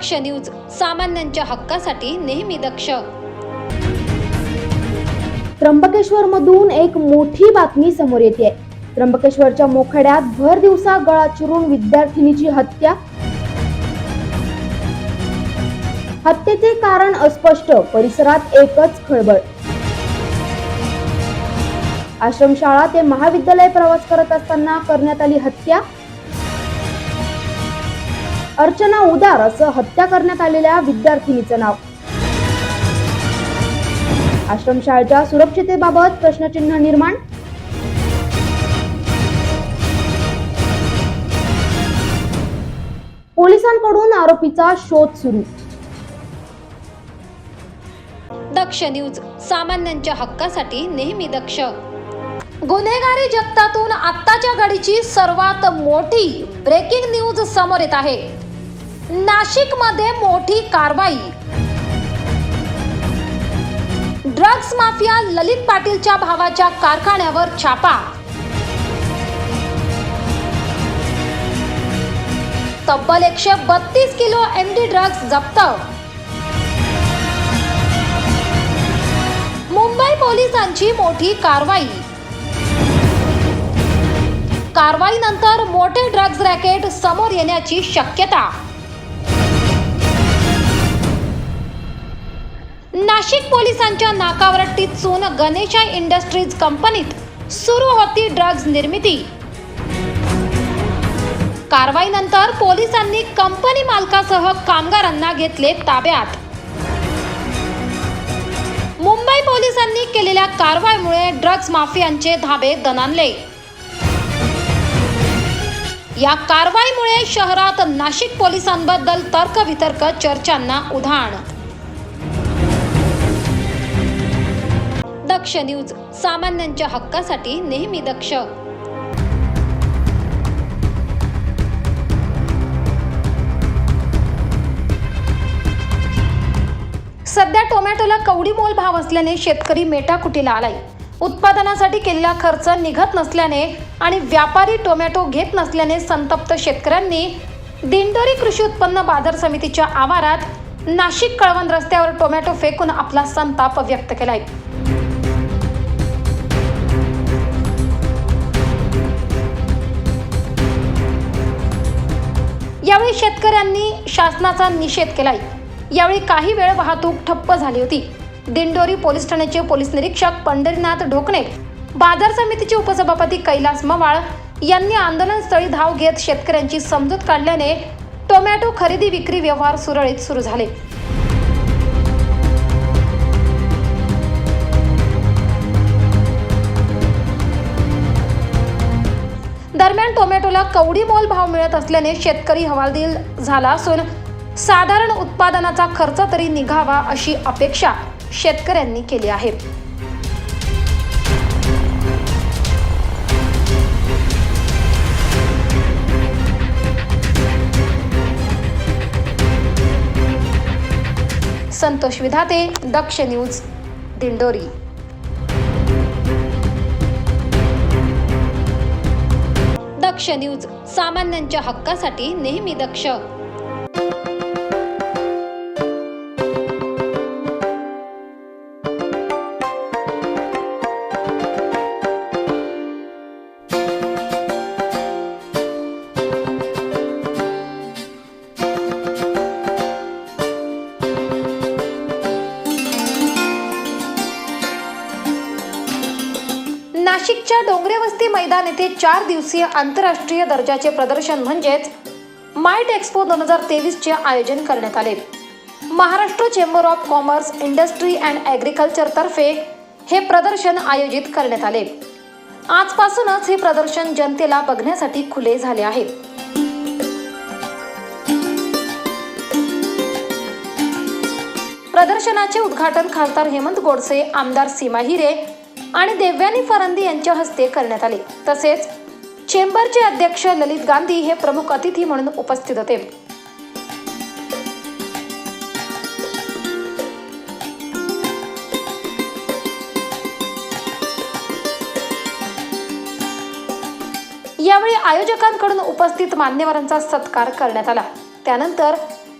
दक्ष news, सामान्यांच्या हक्कासाठी नेहमी दक्ष. त्र्यंबकेश्वरमधून एक मोठी बातमी समोर येते. त्र्यंबकेश्वरच्या मोखाड्यात भर दिवसा गळा चिरून विद्यार्थिनीची हत्या. हत्येचे कारण अस्पष्ट, परिसरात एकच खळबळ. आश्रमशाळा ते महाविद्यालय प्रवास करत असताना करण्यात आली हत्या. अर्चना उदार असं हत्या करण्यात आलेल्या विद्यार्थिनीचं नाव. आश्रमशाळेच्या सुरक्षिततेबाबत प्रश्नचिन्ह निर्माण. पोलिसांकडून आरोपीचा शोध सुरू. दक्ष न्यूज, सामान्यांच्या हक्कासाठी नेहमी दक्ष. गुन्हेगारी जगतातून आत्ताच्या घडीची सर्वात मोठी ब्रेकिंग न्यूज समोर येत आहे. नाशिकमध्ये मोठी कारवाई. ड्रग्ज माफिया ललित पाटीलच्या भावाच्या कारखान्यावर छापा. तब्बल 132 किलो MD ड्रग्ज जप्त. मुंबई पोलिसांची मोठी कारवाई. कारवाईनंतर मोठे ड्रग्ज रॅकेट समोर येण्याची शक्यता. नाशिक पोलिसांच्या नाकावर टिचून गणेशा इंडस्ट्रीज कंपनीत सुरू होती ड्रग्ज निर्मिती. कारवाईनंतर पोलिसांनी कंपनी मालकासह कामगारांना घेतले ताब्यात. मुंबई पोलिसांनी केलेल्या कारवाईमुळे ड्रग्ज माफियांचे धाबे दणाणले. या कारवाईमुळे शहरात नाशिक पोलिसांबद्दल तर्कवितर्क चर्चांना उधाण. दक्ष न्यूज, सामान्यांच्या हक्कासाठी नेहमी दक्ष. सध्या टोमॅटोला कवडी मोल भाव असल्याने शेतकरी मेटाकुटीला आलाय. उत्पादनासाठी केलेला खर्च निघत नसल्याने आणि व्यापारी टोमॅटो घेत नसल्याने संतप्त शेतकऱ्यांनी दिंडोरी कृषी उत्पन्न बाजार समितीच्या आवारात नाशिक कळवण रस्त्यावर टोमॅटो फेकून आपला संताप व्यक्त केलाय. यावेळी शेतकऱ्यांनी शासनाचा निषेध केलाय. यावेळी काही वेळ वाहतूक ठप्प झाली होती. दिंडोरी पोलीस ठाण्याचे पोलीस निरीक्षक पंढरीनाथ ढोकणे, बाजार समितीचे उपसभापती कैलास मवाळ यांनी आंदोलनस्थळी धाव घेत शेतकऱ्यांची समजूत काढल्याने टोमॅटो खरेदी विक्री व्यवहार सुरळीत सुरू झाले. दरम्यान टोमॅटोला कवडी मोल भाव मिळत असल्याने शेतकरी हवालदिल झाला असून साधारण उत्पादनाचा खर्च तरी निघावा अशी अपेक्षा शेतकऱ्यांनी केली आहे. संतोष विधाते, दक्ष न्यूज, दिंडोरी. दक्ष न्यूज, सामान्यांच्या हक्कासाठी नेहमी दक्ष. नाशिकच्या डोंगरे वस्ती मैदान येथे 4 दिवसीय आंतरराष्ट्रीय दर्जाचे प्रदर्शन म्हणजेच माइट एक्स्पो 2023 चे आयोजन करण्यात आले. Maharashtra chamber of commerce, industry and agriculture तर्फे हे प्रदर्शन आयोजित करण्यात आले. आजपासूनच हे प्रदर्शन जनतेला बघण्यासाठी खुले झाले आहे. प्रदर्शनाचे उद्घाटन खासदार हेमंत गोडसे, आमदार सीमा हिरे आणि देवयानी फरांदी यांच्या हस्ते करण्यात आले. तसेच चेंबरचे अध्यक्ष ललित गांधी हे प्रमुख अतिथी म्हणून उपस्थित होते. यावेळी आयोजकांकडून उपस्थित मान्यवरांचा सत्कार करण्यात आला. त्यानंतर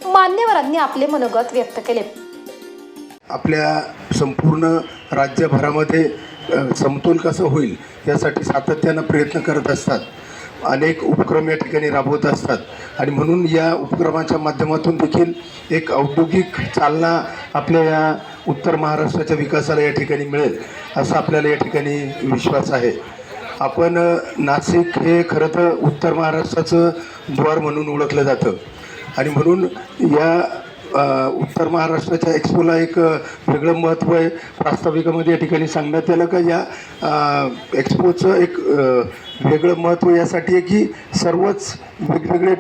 मान्यवरांनी आपले मनोगत व्यक्त केले. आपल्या संपूर्ण राज्यभरामध्ये समतोल कसं होईल यासाठी सातत्यानं प्रयत्न करत असतात. अनेक उपक्रम या ठिकाणी राबवत असतात आणि म्हणून या उपक्रमाच्या माध्यमातून देखील एक औद्योगिक चालना आपल्या या उत्तर महाराष्ट्राच्या विकासाला या ठिकाणी मिळेल असा आपल्याला या ठिकाणी विश्वास आहे. आपण नाशिक हे खरं तर उत्तर महाराष्ट्राचं द्वार म्हणून ओळखलं जातं आणि म्हणून या उत्तर महाराष्ट्राच्या एक्सपोला एक वेगळं महत्त्व आहे. प्रास्ताविकामध्ये या ठिकाणी सांगण्यात आलं का या एक्सपोचं एक वेगळं महत्त्व यासाठी आहे की सर्वच वेगवेगळे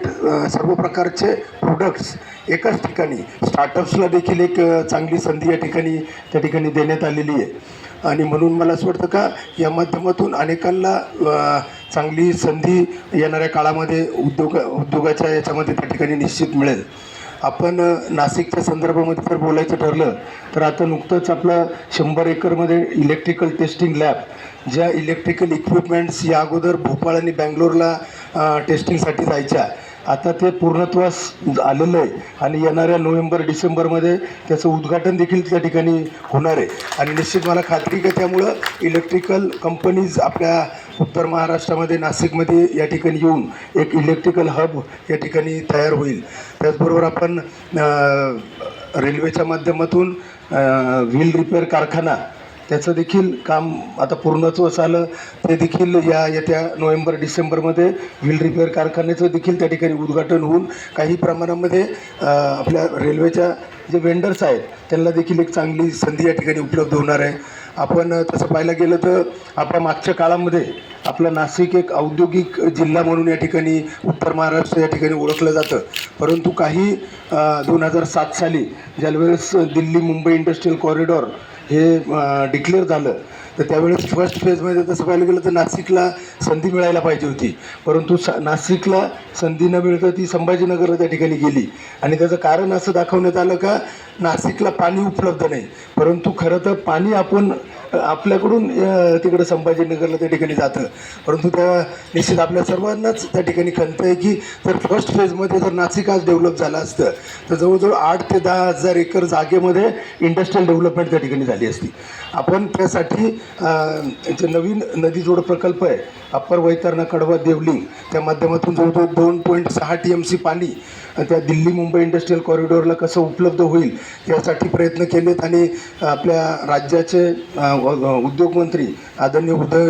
सर्व प्रकारचे प्रोडक्ट्स एकाच ठिकाणी स्टार्टअप्सला देखील एक चांगली संधी या ठिकाणी त्या ठिकाणी देण्यात आलेली आहे आणि म्हणून मला असं वाटतं का या माध्यमातून अनेकांना चांगली संधी येणाऱ्या काळामध्ये उद्योगाच्या याच्यामध्ये त्या ठिकाणी निश्चित मिळेल. आपण नाशिकच्या संदर्भामध्ये जर बोलायचं ठरलं तर आता नुकतंच आपलं 100 एकरमध्ये इलेक्ट्रिकल टेस्टिंग लॅब ज्या इलेक्ट्रिकल इक्विपमेंट्स या अगोदर भोपाळ आणि बँगलोरला टेस्टिंगसाठी जायच्या आता ते पूर्णत्वास आलेलं आहे आणि येणाऱ्या नोव्हेंबर-डिसेंबरमध्ये त्याचं उद्घाटन देखील त्या ठिकाणी होणार आहे आणि निश्चित मला खात्री आहे त्यामुळं इलेक्ट्रिकल कंपनीज आपल्या उत्तर महाराष्ट्रामध्ये नाशिकमध्ये या ठिकाणी येऊन एक इलेक्ट्रिकल हब या ठिकाणी तयार होईल. त्याचबरोबर आपण रेल्वेच्या माध्यमातून व्हील रिपेअर कारखाना त्याचं देखील काम आता पूर्णत्वास आलं. ते देखील या येत्या नोव्हेंबर-डिसेंबरमध्ये व्हील रिपेअर कारखान्याचं देखील त्या ठिकाणी उद्घाटन होऊन काही प्रमाणामध्ये आपल्या रेल्वेच्या जे वेंडर्स आहेत त्यांना देखील एक चांगली संधी या ठिकाणी उपलब्ध होणार आहे. आपण तसं पाहायला गेलं तर आपल्या मागच्या काळामध्ये आपलं नाशिक एक औद्योगिक जिल्हा म्हणून या ठिकाणी उत्तर महाराष्ट्र या ठिकाणी ओळखलं जातं. परंतु काही 2007 साली ज्यावेळेस दिल्ली मुंबई इंडस्ट्रियल कॉरिडॉर हे डिक्लेअर झालं तर त्यावेळेस फर्स्ट फेजमध्ये तसं पाहायला गेलं तर नाशिकला संधी मिळायला पाहिजे होती परंतु नाशिकला संधी न मिळता ती संभाजीनगरला त्या ठिकाणी गेली आणि त्याचं कारण असं दाखवण्यात आलं का नाशिकला पाणी उपलब्ध नाही परंतु खरं तर पाणी आपण आपल्याकडून तिकडं संभाजीनगरला त्या ठिकाणी जातं परंतु त्या निश्चित आपल्या सर्वांनाच त्या ठिकाणी खंत आहे की जर फर्स्ट फेजमध्ये जर नाशिक आज डेव्हलप झालं असतं तर जवळजवळ 8 ते 10 हजार एकर जागेमध्ये इंडस्ट्रियल डेव्हलपमेंट त्या ठिकाणी झाली असती. आपण त्यासाठी जे नवीन नदी जोड प्रकल्प आहे अप्पर वैतरणा कडवा देवलिंग त्या माध्यमातून जवळजवळ 2.6 TMC पाणी त्या दिल्ली मुंबई इंडस्ट्रियल कॉरिडॉरला कसं उपलब्ध होईल यासाठी प्रयत्न केलेत आणि आपल्या राज्याचे उद्योगमंत्री आदरणीय उदय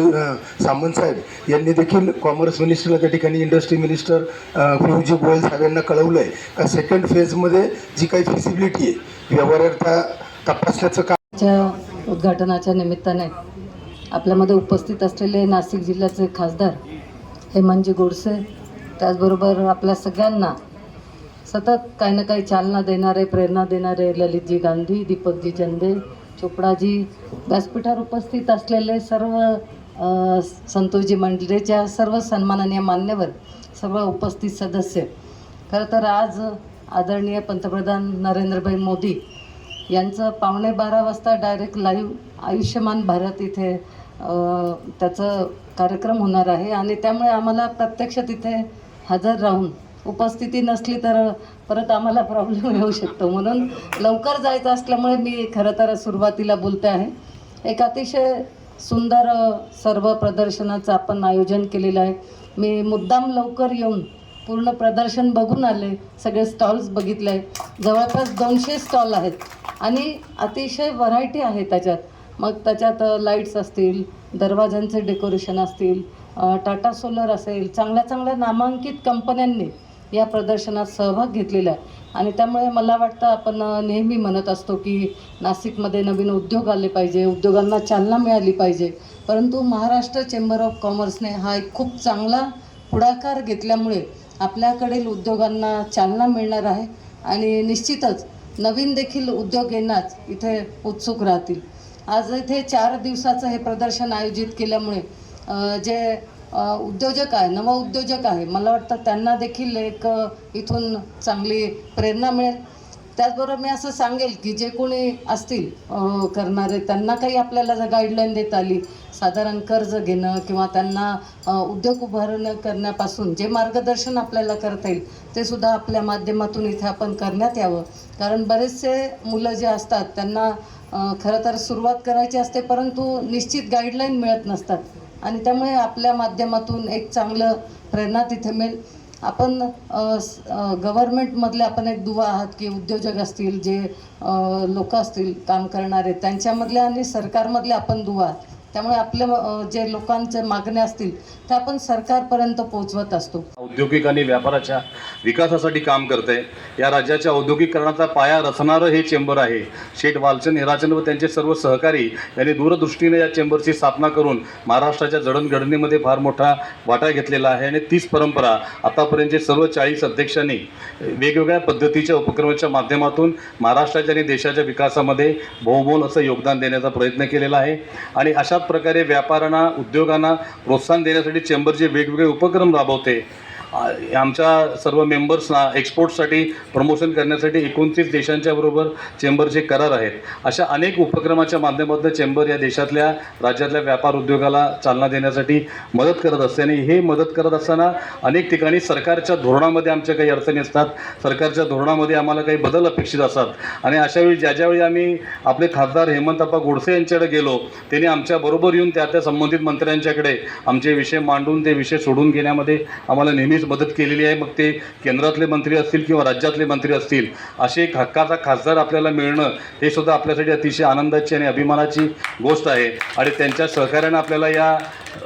सामंत साहेब यांनी देखील कॉमर्स मिनिस्टरला त्या ठिकाणी इंडस्ट्री मिनिस्टर पियुष गोयल साहेब यांना कळवलं आहे का सेकंड फेजमध्ये जी काही फिजिबिलिटी आहे व्यवहार्यता तपासण्याचं काम उद्घाटनाच्या निमित्ताने आपल्यामध्ये उपस्थित असलेले नाशिक जिल्ह्याचे खासदार हेमंतजी गोडसे त्याचबरोबर आपल्या सगळ्यांना सतत काही ना काही चालना देणारे प्रेरणा देणारे ललितजी गांधी दीपकजी चंदे चोपडाजी व्यासपीठावर उपस्थित असलेले सर्व संतोषजी मंडळीच्या सर्व सन्माननीय मान्यवर सर्व उपस्थित सदस्य खरं तर आज आदरणीय पंतप्रधान नरेंद्रभाई मोदी यांचं 11:15 वाजता डायरेक्ट लाईव्ह आयुष्यमान भारत इथे त्याचं कार्यक्रम होणार आहे आणि त्यामुळे आम्हाला प्रत्यक्ष तिथे हजर राहून उपस्थिती नसली तर परत आम्हाला प्रॉब्लेम येऊ शकतो म्हणून लवकर जायचं असल्यामुळे मी खरं तर सुरुवातीला बोलते आहे. एक अतिशय सुंदर सर्व प्रदर्शनाचं आपण आयोजन केलेलं आहे. मी मुद्दाम लवकर येऊन पूर्ण प्रदर्शन बघून आले सगळे स्टॉल्स बघितले जवळपास 200 स्टॉल आहेत आणि अतिशय व्हरायटी आहे त्याच्यात मग त्याच्यात लाईट्स असतील दरवाजांचे डेकोरेशन असतील टाटा सोलर असेल चांगल्या नामांकित कंपन्यांनी या प्रदर्शनात सहभाग घेतलेला आहे आणि त्यामुळे मला वाटतं आपण नेहमी म्हणत असतो की नाशिकमध्ये नवीन उद्योग आले पाहिजे उद्योगांना चालना मिळाली पाहिजे परंतु महाराष्ट्र चेंबर ऑफ कॉमर्सने हा एक खूप चांगला पुढाकार घेतल्यामुळे आपल्याकडील उद्योगांना चालना मिळणार आहे आणि निश्चितच नवीन देखील उद्योग येण्यास इथे उत्सुक राहतील. आज इथे 4 दिवसाचं हे प्रदर्शन आयोजित केल्यामुळे जे उद्योजक आहे नवउद्योजक आहे मला वाटतं त्यांना देखील एक इथून चांगली प्रेरणा मिळेल. त्याचबरोबर मी असं सांगेल की जे कोणी असतील करणारे, त्यांना काही आपल्याला जर गाईडलाईन देता आली, साधारण कर्ज घेणं किंवा त्यांना उद्योग उभारणं करण्यापासून जे मार्गदर्शन आपल्याला करता येईल ते सुद्धा आपल्या माध्यमातून इथे आपण करण्यात यावं. कारण बरेचसे मुलं जे असतात त्यांना खरं तर सुरुवात करायची असते, परंतु निश्चित गाईडलाईन मिळत नसतात आणि त्यामुळे आपल्या माध्यमातून एक चांगलं प्रेरणा तिथे मिळेल. आपण गव्हर्नमेंटमधले आपण एक दुवा आहात की उद्योजक असतील, जे लोक असतील काम करणारे, त्यांच्यामधले आणि सरकारमधले आपण दुवा आहात. त्यामुळे आपल्या जे लोकांचे मागण्या असतील त्या आपण सरकारपर्यंत पोहोचवत असतो. औद्योगिक आणि व्यापाराच्या विकासासाठी काम करते. या राज्याच्या औद्योगिकरणाचा पाया रचणारं हे चेंबर आहे. शेठ वालचंद हिराचंद व त्यांचे सर्व सहकारी यांनी दूरदृष्टीने या चेंबरची स्थापना करून महाराष्ट्राच्या जडणघडणीमध्ये फार मोठा वाटा घेतलेला आहे आणि तीच परंपरा आतापर्यंतचे सर्व 40 अध्यक्षांनी वेगवेगळ्या पद्धतीच्या उपक्रमाच्या माध्यमातून महाराष्ट्राच्या आणि देशाच्या विकासामध्ये बहुमोल असं योगदान देण्याचा प्रयत्न केलेला आहे. आणि अशाच प्रकारे व्यापाऱ्यांना, उद्योगांना प्रोत्साहन देण्यासाठी चेंबर जे वेगवेगळे उपक्रम राबवते. आमच्या सर्व मेंबर्सना एक्सपोर्टसाठी प्रमोशन करण्यासाठी 29 देशांच्या बरोबर चेंबरचे करार आहेत. अशा अनेक उपक्रमाच्या माध्यमातून चेंबर या देशातल्या, राज्यातल्या व्यापार उद्योगाला चालना देण्यासाठी मदत करत असते. आणि हे मदत करत असताना अनेक ठिकाणी सरकारच्या धोरणामध्ये आमच्या काही अडचणी असतात, सरकारच्या धोरणामध्ये आम्हाला काही बदल अपेक्षित असतात. आणि अशावेळी ज्यावेळी आम्ही आपले खासदार हेमंतप्पा गोडसे यांच्याकडे गेलो, त्यांनी आमच्याबरोबर येऊन त्या संबंधित मंत्र्यांच्याकडे आमचे विषय मांडून ते विषय सोडून घेण्यामध्ये आम्हाला नेहमीच मदत केलेली आहे. मग ते केंद्रातले मंत्री असतील किंवा राज्यातले मंत्री असतील, असे एक हक्काचा खासदार आपल्याला मिळणं हे सुद्धा आपल्यासाठी अतिशय आनंदाची आणि अभिमानाची गोष्ट आहे. आणि त्यांच्या सहकार्यानं आपल्याला या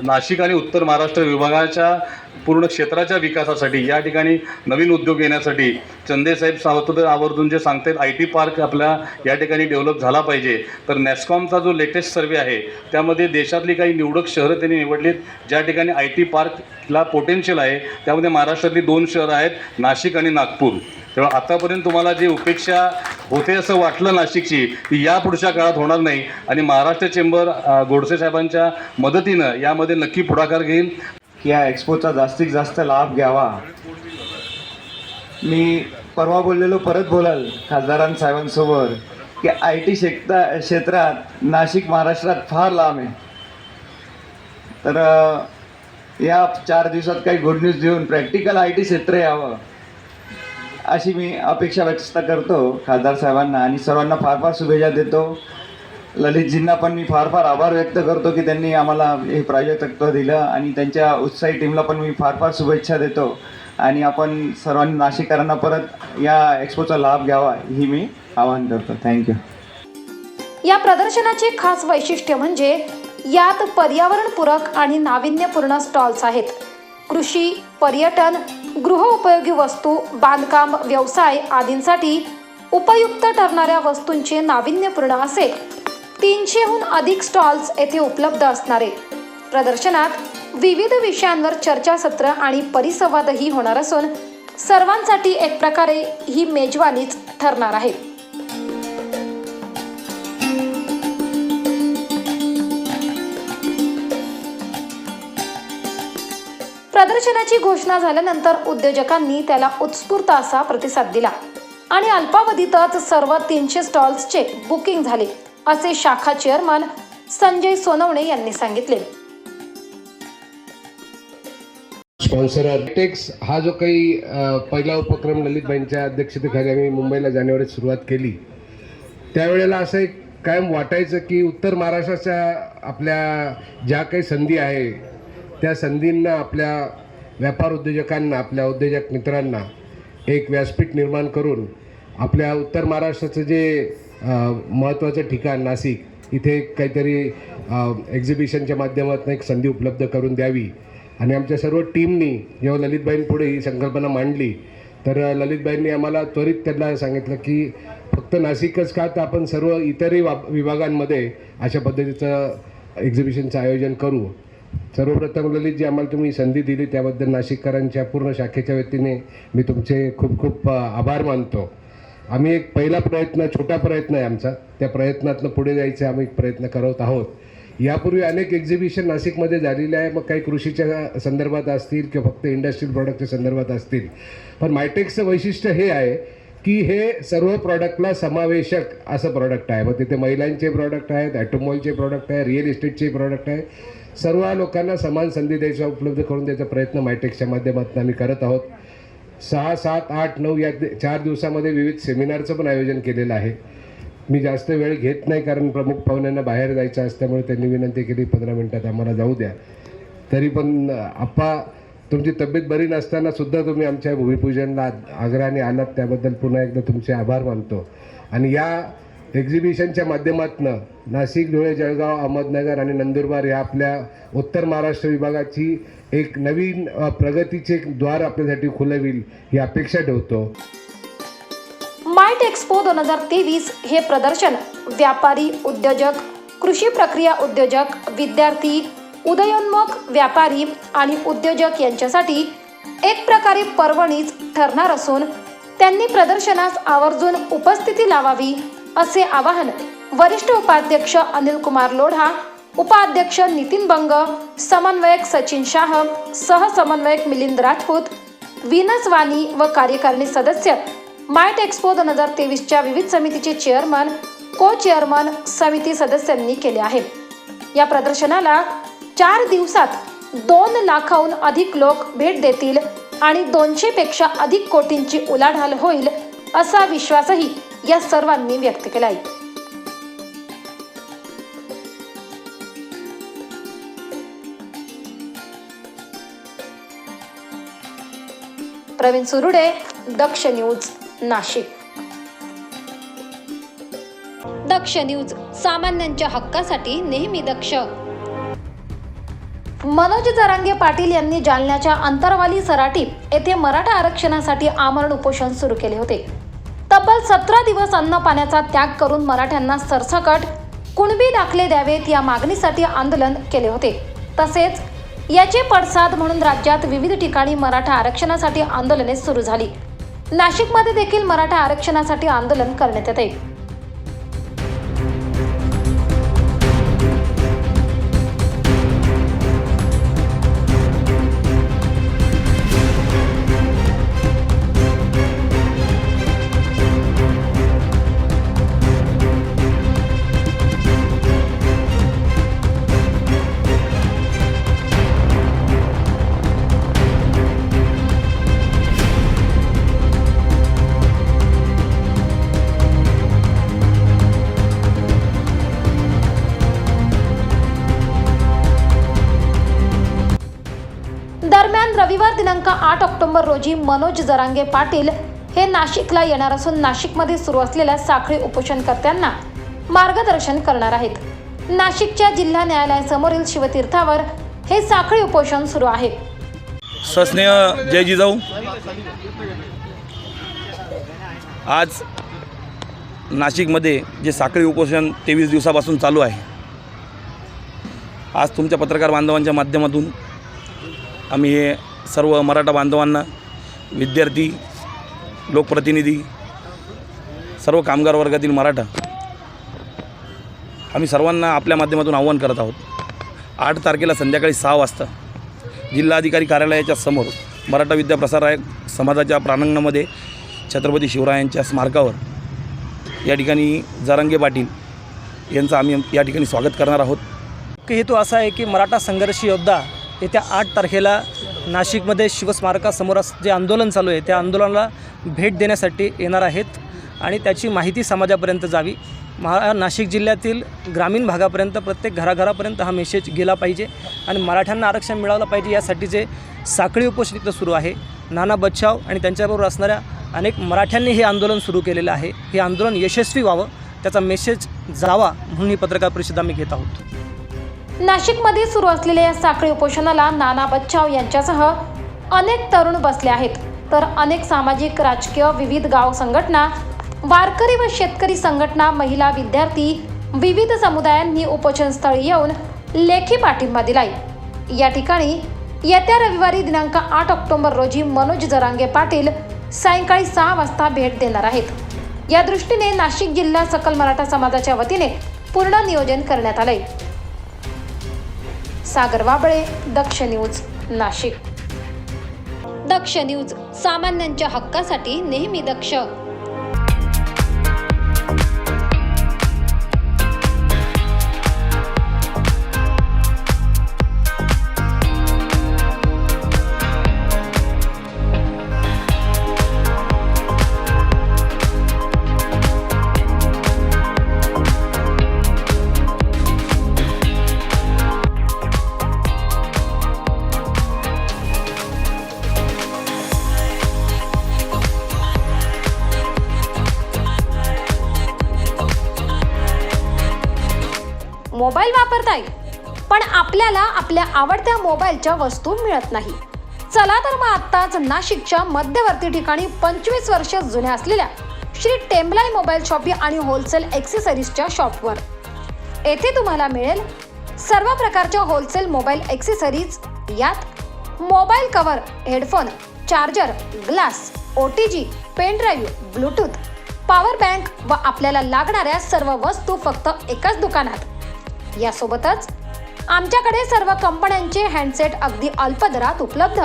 नाशिक आणि उत्तर महाराष्ट्र विभागाच्या पूर्ण क्षेत्राच्या विकासासाठी या ठिकाणी नवीन उद्योग येण्यासाठी चंदेसाहेब सावंत आवर्जून जे सांगतात IT पार्क आपल्या या ठिकाणी डेव्हलप झाला पाहिजे. तर नॅस्कॉमचा जो लेटेस्ट सर्वे आहे त्यामध्ये देशातली काही निवडक शहरं त्यांनी निवडलीत ज्या ठिकाणी IT पार्कला पोटेन्शियल आहे. त्यामध्ये महाराष्ट्रातली 2 शहरं आहेत, नाशिक आणि नागपूर. तेव्हा आतापर्यंत तुम्हाला जी उपेक्षा होते असं वाटलं नाशिकची, ती या पुढच्या काळात होणार नाही. आणि महाराष्ट्र चेंबर गोडसे साहेबांच्या मदतीनं यामध्ये नक्की पुढाकार घेईल. या एक्सपोचा जास्तीत जास्त लाभ घ्यावा. मी परवा बोललेलो, परत बोलाल खासदारांसाहेबांसोबत की IT क्षेत्रात नाशिक महाराष्ट्रात फार लांब आहे. तर या 4 दिवसात काही गुड न्यूज देऊन प्रॅक्टिकल IT क्षेत्र यावं अशी मी अपेक्षा व्यक्त करतो खासदार साहेबांना. आणि सर्वांना फार फार शुभेच्छा देतो. ललितजींना पण मी फार फार आभार व्यक्त करतो की त्यांनी आम्हाला हे प्रायोजकत्व दिलं. आणि त्यांच्या उत्साही टीमला पण मी फार फार शुभेच्छा देतो. आणि आपण सर्वांनी नाशिककरांना परत या एक्सपोचा लाभ घ्यावा ही मी आवाहन करतो. थँक्यू. या प्रदर्शनाचे खास वैशिष्ट्य म्हणजे यात पर्यावरणपूरक आणि नाविन्यपूर्ण स्टॉल्स आहेत. कृषी, पर्यटन, गृहोपयोगी वस्तू, बांधकाम व्यवसाय आदींसाठी उपयुक्त ठरणाऱ्या वस्तूंचे नाविन्यपूर्ण असे 300हून अधिक स्टॉल्स येथे उपलब्ध असणार आहेत. प्रदर्शनात विविध विषयांवर चर्चासत्र आणि परिसंवादही होणार असून सर्वांसाठी एक प्रकारे ही मेजवानीच ठरणार आहे. प्रदर्शनाची घोषणा झाल्यानंतर उद्योजकांनी त्याला उत्स्फूर्त असा प्रतिसाद दिला आणि अल्पावधीतच सर्व 300 स्टॉल्सचे बुकिंग झाले, असे शाखा चेअरमन संजय सोनवणे यांनी सांगितले. स्पॉन्सर टेक्स हा जो काही पहिला उपक्रम ललितबाईंच्या अध्यक्षतेखाली आम्ही मुंबईला जानेवारीत सुरुवात केली, त्यावेळेला असं एक कायम वाटायचं की उत्तर महाराष्ट्राच्या आपल्या ज्या काही संधी आहे त्या संधींना, आपल्या व्यापार उद्योजकांना, आपल्या उद्योजक मित्रांना एक व्यासपीठ निर्माण करून आपल्या उत्तर महाराष्ट्राचं जे महत्त्वाचं ठिकाण नाशिक, इथे काहीतरी एक्झिबिशनच्या माध्यमातून एक संधी उपलब्ध करून द्यावी. आणि आमच्या सर्व टीमनी जेव्हा ललितबाईंपुढे ही संकल्पना मांडली तर ललितबाईंनी आम्हाला त्वरित त्यांना सांगितलं की फक्त नाशिकच का, तर आपण सर्व इतरही विभागांमध्ये अशा पद्धतीचं एक्झिबिशनचं आयोजन करू. सर्वप्रथम ललितजी, आम्हाला तुम्ही संधी दिली त्याबद्दल नाशिककरांच्या पूर्ण शाखेच्या वतीने मी तुमचे खूप खूप आभार मानतो. आम्ही एक पहिला प्रयत्न, छोटा प्रयत्न आहे आमचा, त्या प्रयत्नातनं पुढे जायचा आम्ही प्रयत्न करत आहोत. यापूर्वी अनेक एक्झिबिशन नाशिकमध्ये झालेले आहे, मग काही कृषीच्या संदर्भात असतील किंवा फक्त इंडस्ट्रियल प्रॉडक्टच्या संदर्भात असतील. पण मायटेक्सचं वैशिष्ट्य हे आहे की हे सर्व प्रॉडक्टला समावेशक असं प्रॉडक्ट आहे. मग तिथे महिलांचे प्रॉडक्ट आहेत, ॲटोमोबाईलचे प्रॉडक्ट आहे, रिअल इस्टेटचे प्रॉडक्ट आहे. सर्व लोकांना समान संधी द्यायचा, उपलब्ध करून द्यायचा प्रयत्न मायटेक्सच्या माध्यमातून आम्ही करत आहोत. 6, 7, 8, 9 या 4 दिवसामध्ये विविध सेमिनारचं पण आयोजन केलेलं आहे. मी जास्त वेळ घेत नाही, कारण प्रमुख पाहुण्यांना बाहेर जायचं असल्यामुळे त्यांनी विनंती केली 15 मिनिटात आम्हाला जाऊ द्या. तरी पण आप्पा, तुमची तब्येत बरी नसताना सुद्धा तुम्ही आमच्या भूमिपूजनला आग्रहाने आलात, त्याबद्दल पुन्हा एकदा तुमचे आभार मानतो. आणि या एक्झिबिशनच्या माध्यमातून नाशिक, धुळे, जळगाव, अहमदनगर आणि नंदुरबार या आपल्या उत्तर महाराष्ट्र विभागाची एक नवीन प्रगतीचे द्वार आपल्यासाठी खुलं होईल ही अपेक्षा ठेवतो. माइट एक्सपो 2023 हे प्रदर्शन व्यापारी, उद्योजक, कृषी प्रक्रिया उद्योजक, विद्यार्थी, उदयोन्मुख व्यापारी आणि उद्योजक यांच्यासाठी एक प्रकारे पर्वणीच ठरणार असून त्यांनी प्रदर्शनास आवर्जून उपस्थिती लावावी असे आवाहन वरिष्ठ उपाध्यक्ष अनिल कुमार लोढा, उपाध्यक्ष नितीन बंग, समन्वयक सचिन शाह, सहसमन्वयक मिलिंद राजपूत, विनस वाणी व कार्यकारिणी सदस्य माइट एक्सपो 2023च्या विविध समितीचे चेअरमन, को चेअरमन, समिती सदस्यांनी केले आहे. या प्रदर्शनाला 4 दिवसात 2 लाखाहून अधिक लोक भेट देतील आणि 200 पेक्षा अधिक कोटींची उलाढाल होईल असा विश्वासही या सर्वांनी व्यक्त केला आहे. प्रवीण सुरुडे, दक्ष न्यूज, नाशिक. दक्ष न्यूज, सामान्यांच्या हक्कासाठी नेहमी दक्ष. मनोज जरांगे पाटील यांनी जालन्याच्या अंतरवाली सराटी येथे मराठा आरक्षणासाठी आमरण उपोषण सुरू केले होते. तब्बल 17 दिवस अन्न पाण्याचा त्याग करून मराठ्यांना सरसकट कुणबी दाखले द्यावेत या मागणीसाठी आंदोलन केले होते. तसेच याचे पडसाद म्हणून राज्यात विविध ठिकाणी मराठा आरक्षणासाठी आंदोलने सुरू झाली. नाशिकमध्ये देखील मराठा आरक्षणासाठी आंदोलन करण्यात येते. दरम्यान रविवार दिनांक 8 ऑक्टोबर रोजी मनोज जरांगे पाटील हे नाशिकला येणार असून नाशिकमध्ये सुरू असलेल्या साखळी उपोषणकर्त्यांना मार्गदर्शन करणार आहेत. नाशिकच्या जिल्हा न्यायालयासमोरील शिवतीर्थावर हे साखळी उपोषण सुरू आहे. सस्नेह जय जिजाऊ. आज नाशिकमध्ये जे साखळी उपोषण 23 दिवसापासून चालू आहे, आज तुमच्या पत्रकार बांधवांच्या माध्यमातून आम्ही हे सर्व मराठा बांधवांना, विद्यार्थी, लोकप्रतिनिधी, सर्व कामगार वर्गातील मराठा, आम्ही सर्वांना आपल्या माध्यमातून आवाहन करत आहोत. 8 तारखेला संध्याकाळी 6 वाजता जिल्हाधिकारी कार्यालयाच्या समोर मराठा विद्या प्रसारक समाजाच्या प्रांगणामध्ये छत्रपती शिवरायांच्या स्मारकावर या ठिकाणी जरांगे पाटील यांचं आम्ही या ठिकाणी स्वागत करणार आहोत. हेतू असा आहे की मराठा संघर्ष योद्धा येत्या 8 तारखेला नाशिकमध्ये शिवस्मारकासमोर जे आंदोलन चालू आहे त्या आंदोलनाला भेट देण्यासाठी येणार आहेत आणि त्याची माहिती समाजापर्यंत जावी. नाशिक जिल्ह्यातील ग्रामीण भागापर्यंत, प्रत्येक घराघरापर्यंत हा मेसेज गेला पाहिजे आणि मराठ्यांना आरक्षण मिळालं पाहिजे यासाठी जे साखळी उपोषण इथं सुरू आहे. नाना बच्छाव आणि त्यांच्याबरोबर असणाऱ्या अनेक मराठ्यांनी हे आंदोलन सुरू केलेलं आहे. हे आंदोलन यशस्वी व्हावं, त्याचा मेसेज जावा म्हणून ही पत्रकार परिषद आम्ही घेत आहोत. नाशिकमध्ये सुरू असलेल्या या साखळी उपोषणाला नाना बच्छाव यांच्यासह अनेक तरुण बसले आहेत, तर अनेक सामाजिक, राजकीय, विविध गाव संघटना, वारकरी व शेतकरी संघटना, महिला, विद्यार्थी, विविध समुदायांनी उपोषणस्थळी येऊन लेखी पाठिंबा दिलाय. या ठिकाणी येत्या रविवारी दिनांक 8 ऑक्टोबर रोजी मनोज जरांगे पाटील सायंकाळी 6 वाजता भेट देणार आहेत. या दृष्टीने नाशिक जिल्हा सकल मराठा समाजाच्या वतीने पूर्ण नियोजन करण्यात आलंय. सागर वाबळे, दक्ष न्यूज, नाशिक. दक्ष न्यूज, सामान्यांच्या हक्कासाठी नेहमी दक्ष. मोबाईल वापरताय, पण आपल्याला आपल्या आवडत्या मोबाईलच्या वस्तू मिळत नाही. चला तर मग आत्ताच नाशिकच्या मध्यवर्ती ठिकाणी 25 वर्ष जुन्या असलेल्या श्री टेम्बलाई मोबाईल शॉपी आणि होलसेल ॲक्सेसरीजच्या शॉपवर. येथे तुम्हाला मिळेल सर्व प्रकारच्या होलसेल मोबाईल ॲक्सेसरीज. यात mobile cover, headphone, charger, glass, OTG, pen drive, Bluetooth, power bank व आपल्याला लागणाऱ्या सर्व वस्तू फक्त एकाच दुकानात. यासोबतच आमच्याकडे सर्व कंपन्यांचे हँडसेट अगदी अल्प दरात उपलब्ध.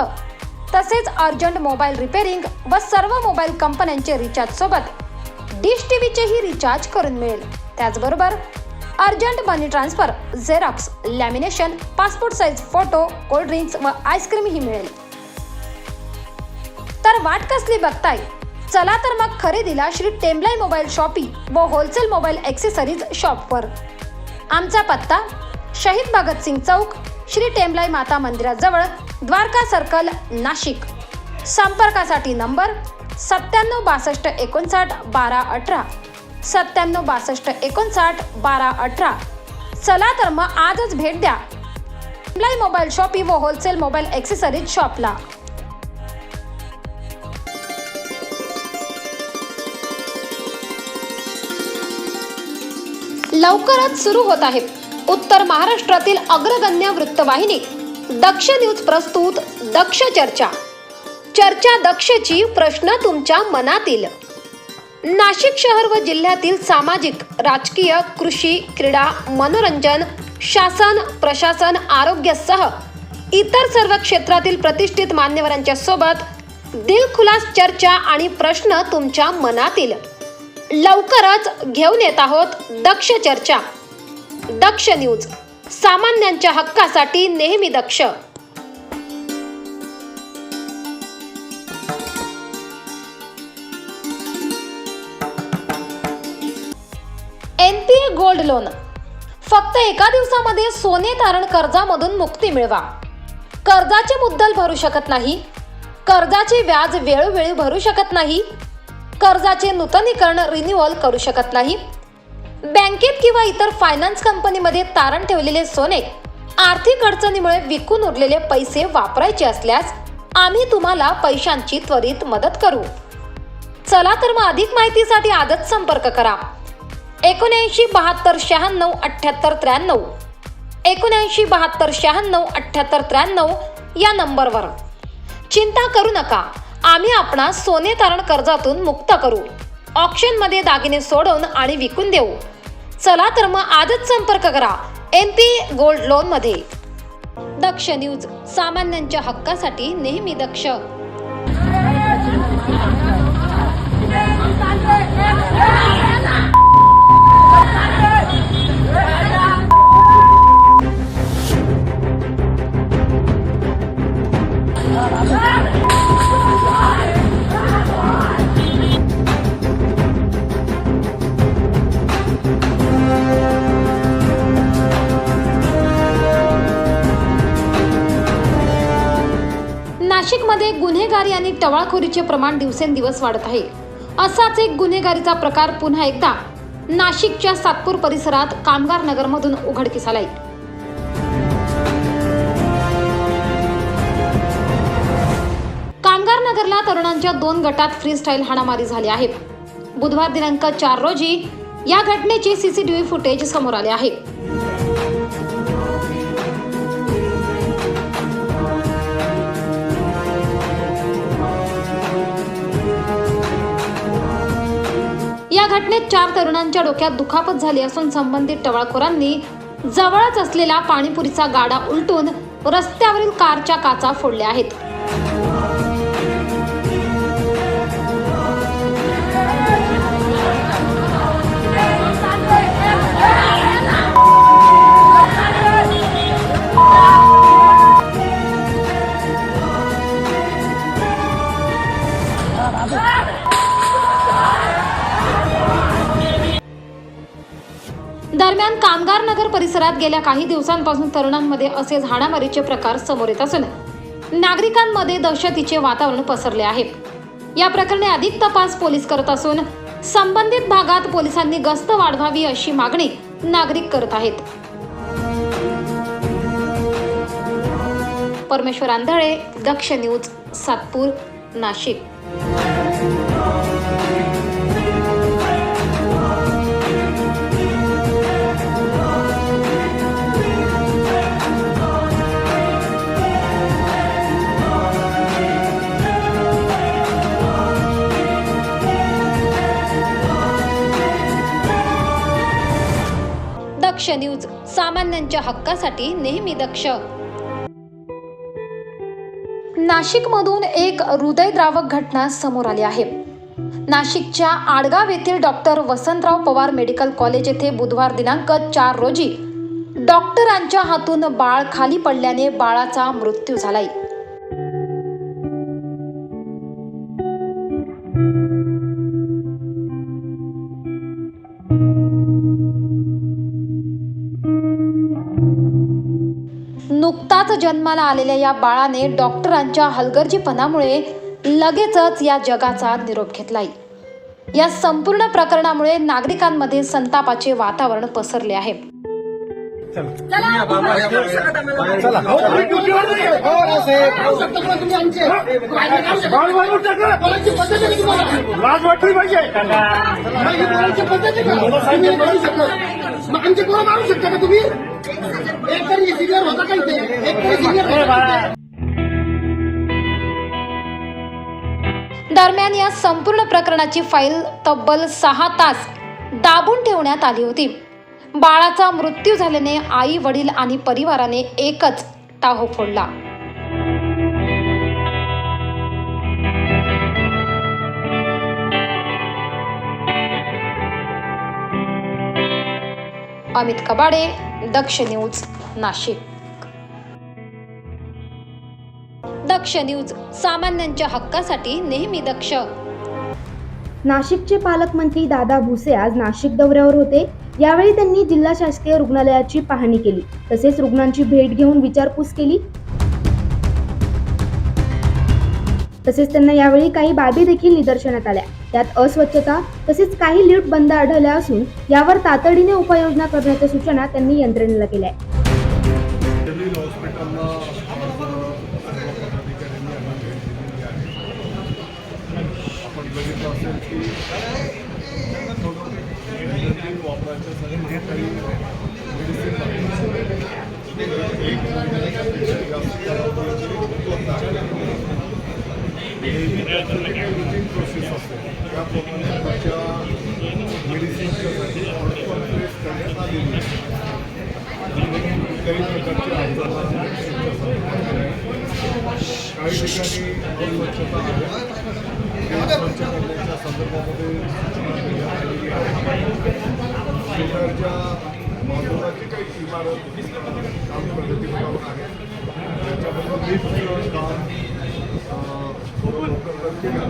तसेच अर्जंट मोबाईल रिपेअरिंग व सर्व मोबाईल कंपन्यांचे रिचार्ज सोबत डिश टीव्हीचेही रिचार्ज करून मिळेल. त्याचबरोबर urgent money transfer, xerox, lamination, passport size photo, cold drinks व आईस्क्रीमही मिळेल. तर वाट कसली बघताय? चला तर मग खरेदीला श्री टेम्बलाई मोबाईल शॉपी व होलसेल मोबाईल ॲक्सेसरीज शॉपवर. आमचा पत्ता शहीद भगतसिंग चौक, श्री टेम्बलाई माता मंदिराजवळ, द्वारका सर्कल, नाशिक. संपर्कासाठी नंबर 97 62 59 12 18, 97 62 59 12 18. चला तर मग आजच भेट द्या टेम्बलाई मोबाईल शॉपी व होलसेल मोबाईल ॲक्सेसरीज शॉपला. लवकरच सुरू होत आहे उत्तर महाराष्ट्रातील अग्रगण्य वृत्तवाहिनी दक्ष न्यूज प्रस्तुत दक्ष चर्चा. चर्चा दक्षची, प्रश्न तुमच्या मनातील. नाशिक शहर व जिल्ह्यातील सामाजिक, राजकीय, कृषी, क्रीडा, मनोरंजन, शासन, प्रशासन, आरोग्यासह इतर सर्व क्षेत्रातील प्रतिष्ठित मान्यवरांच्या सोबत दिलखुलास चर्चा आणि प्रश्न तुमच्या मनातील. लवकरच घेऊन येत आहोत दक्ष चर्चा. दक्ष न्यूज, सामान्यांच्या हक्कासाठी नेहमी दक्ष. NPA gold loan. फक्त एका दिवसामध्ये सोने तारण कर्जामधून मुक्ती मिळवा. कर्जाचे मुद्दल भरू शकत नाही, कर्जाचे व्याज वेळोवेळी भरू शकत नाही, कर्जाचे नूतनीकरण रिन्युअल करू शकत नाही, बँकेत किंवा इतर फायनान्स कंपनीमध्ये तारण ठेवलेले सोने आर्थिक अडचणीमुळे विकून उरलेले पैसे वापरायचे असल्यास आम्ही तुम्हाला पैशांची त्वरित मदत करू. चला तर मग अधिक माहितीसाठी आजच संपर्क करा 79 72 96 78 93, 79 72 96 78 93 या नंबरवर. चिंता करू नका, आम्ही आपणास सोने तारण कर्जातून मुक्त करू. ऑक्शनमध्ये दागिने सोडवून आणि विकून देऊ. चला तर मग आजच संपर्क करा NPA गोल्ड लोन मध्ये. दक्ष न्यूज, सामान्यांच्या हक्कासाठी नेहमी दक्ष. नाशिकमध्ये गुन्हेगारी आणि टवाळखोरीचे प्रमाण दिवसेंदिवस वाढत आहे. असाच एक गुन्हेगारीचा प्रकार पुन्हा एकदा नाशिकच्या सातपूर परिसरात कामगार नगरमधून उघडकीस आलाय. कामगार नगरला तरुणांच्या 2 गटात फ्री स्टाईल हाणामारी झाली आहे. बुधवार दिनांक 4 रोजी या घटनेचे CCTV फुटेज समोर आले आहे. या घटनेत 4 तरुणांच्या डोक्यात दुखापत झाली असून संबंधित टवाळखोरांनी जवळच असलेला पाणीपुरीचा गाडा उलटून रस्त्यावरील कारच्या काचा फोडल्या आहेत. दरम्यान कामगार नगर परिसरात गेल्या काही दिवसांपासून तरुणांमध्ये असेच हाणामारीचे प्रकार समोर येत असून नागरिकांमध्ये दहशतीचे वातावरण पसरले आहे. या प्रकरणी अधिक तपास पोलीस करत असून संबंधित भागात पोलिसांनी गस्त वाढवावी अशी मागणी नागरिक करत आहेत. परमेश्वर आंधळे, दक्ष न्यूज, सातपूर, नाशिक. दक्ष न्यूज, सामान्यांच्या हक्कासाठी नेहमी दक्ष. नाशिकमधून एक हृदयद्रावक घटना समोर आली आहे. नाशिकच्या आडगाव येथील doctor Vasantrao Pawar medical college येथे बुधवार दिनांक 4 रोजी डॉक्टरांच्या हातून बाळ खाली पडल्याने बाळाचा मृत्यू झालाय. नुकताच जन्माला आलेल्या या बाळाने डॉक्टरांच्या हलगर्जीपणामुळे लगेचच या जगाचा निरोप घेतलाय. या संपूर्ण प्रकरणामुळे नागरिकांमध्ये संतापाचे वातावरण पसरले आहे. दरम्यान या संपूर्ण प्रकरणाची फाईल तब्बल 6 तास दाबून ठेवण्यात आली होती. बाळाचा मृत्यू झाल्याने आई, वडील आणि परिवाराने एकच टाहो फोडला. अमित कबाडे, दक्ष न्यूज, नाशिक. दक्ष न्यूज, सामान्यांच्या हक्कासाठी नेहमी दक्ष. नाशिकचे पालकमंत्री दादा भुसे आज नाशिक दौऱ्यावर होते. यावेळी त्यांनी जिल्हा शासकीय रुग्णालयाची पाहणी केली, तसेच रुग्णांची भेट घेऊन विचारपूस केली. तसेच त्यांना यावेळी काही बाबी देखील निदर्शनात आल्या. त्यात अस्वच्छता तसेच काही लिफ्ट बंद आढळल्या असून यावर तातडीने उपाययोजना करण्याच्या सूचना त्यांनी यंत्रणेला केल्या. काही ठिकाणी अस्वच्छता करण्याच्या संदर्भामध्ये शेजारच्या बाजूलाची काही इमारत काम प्रगतीपथावर आहे त्याच्याबद्दल लिफ्टचं काम थोडं लवकर केलं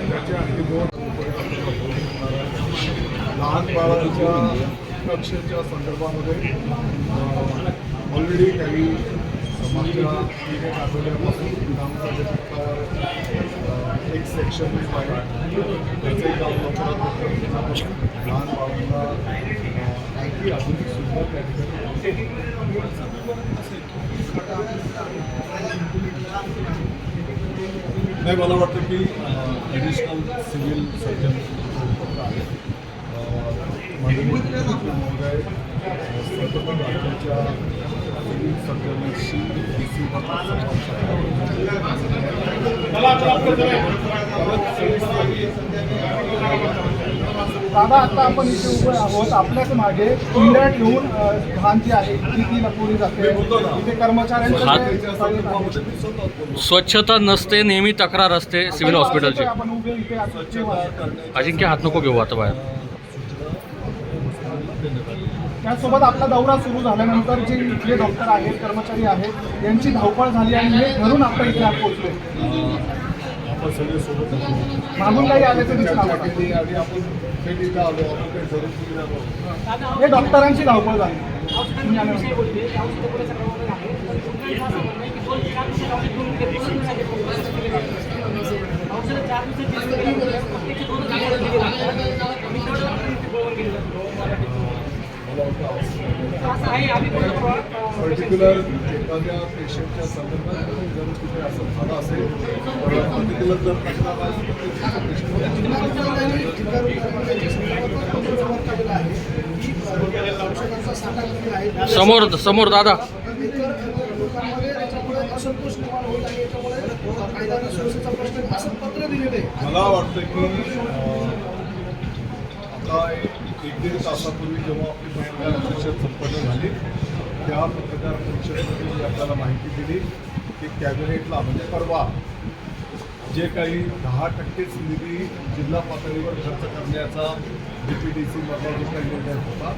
त्याच्या आणखी 2 लहान बाळांच्या सुरक्षेच्या संदर्भामध्ये ऑलरेडी काही समाजच्या 1 आठवड्यापासून विधानसभेवर एक सेक्शन आहे त्याचे काम लवकरात लहान बाळांना आणखी आधुनिक सुविधा त्या ठिकाणी. नाही, मला वाटतं की ॲडिशनल सिव्हिल सर्जन आहे महोदय सर्व राज्याच्या सिव्हिल सर्जनशी दादा, आता आपण इथे उभे आहोत. आपल्याच मागे कुंड्या ठेवून घाण जी आहे ती लपवली जाते. इथे कर्मचाऱ्यांच्या स्वच्छता नसते, नेहमी तक्रार असते सिव्हिल हॉस्पिटलची. आपण उभे इथे अजिंक्य हात नको घेऊ आता बाहेर. त्यासोबत आपला दौरा सुरू झाल्यानंतर जे इथले डॉक्टर आहेत, कर्मचारी आहेत, यांची धावपळ झाली आणि हे घरून आपल्या इथे पोहोचले. आपण सगळे सोबत मागून काही आल्याचं दिसून आलं आणि आपण भेटीला आलो. आपण काही जरूर हे डॉक्टरांची धावपळ झाली. पर्टिक्युलर एखाद्या पेशंटच्या संदर्भात जर तिथे असं झालं असेल तर पर्टिक्युलर जर तक्रार आली तर समोर समोर दादा. मला वाटतं की आता 1-1.5 तासापूर्वी जेव्हा आपली पत्रकार परिषद संपन्न झाली त्या पत्रकार परिषदेमध्ये आपल्याला माहिती दिली की कॅबिनेटला म्हणजे परवा जे काही 10% निधी जिल्हा पातळीवर खर्च करण्याचा DPDC मधला जो काही निर्णय होता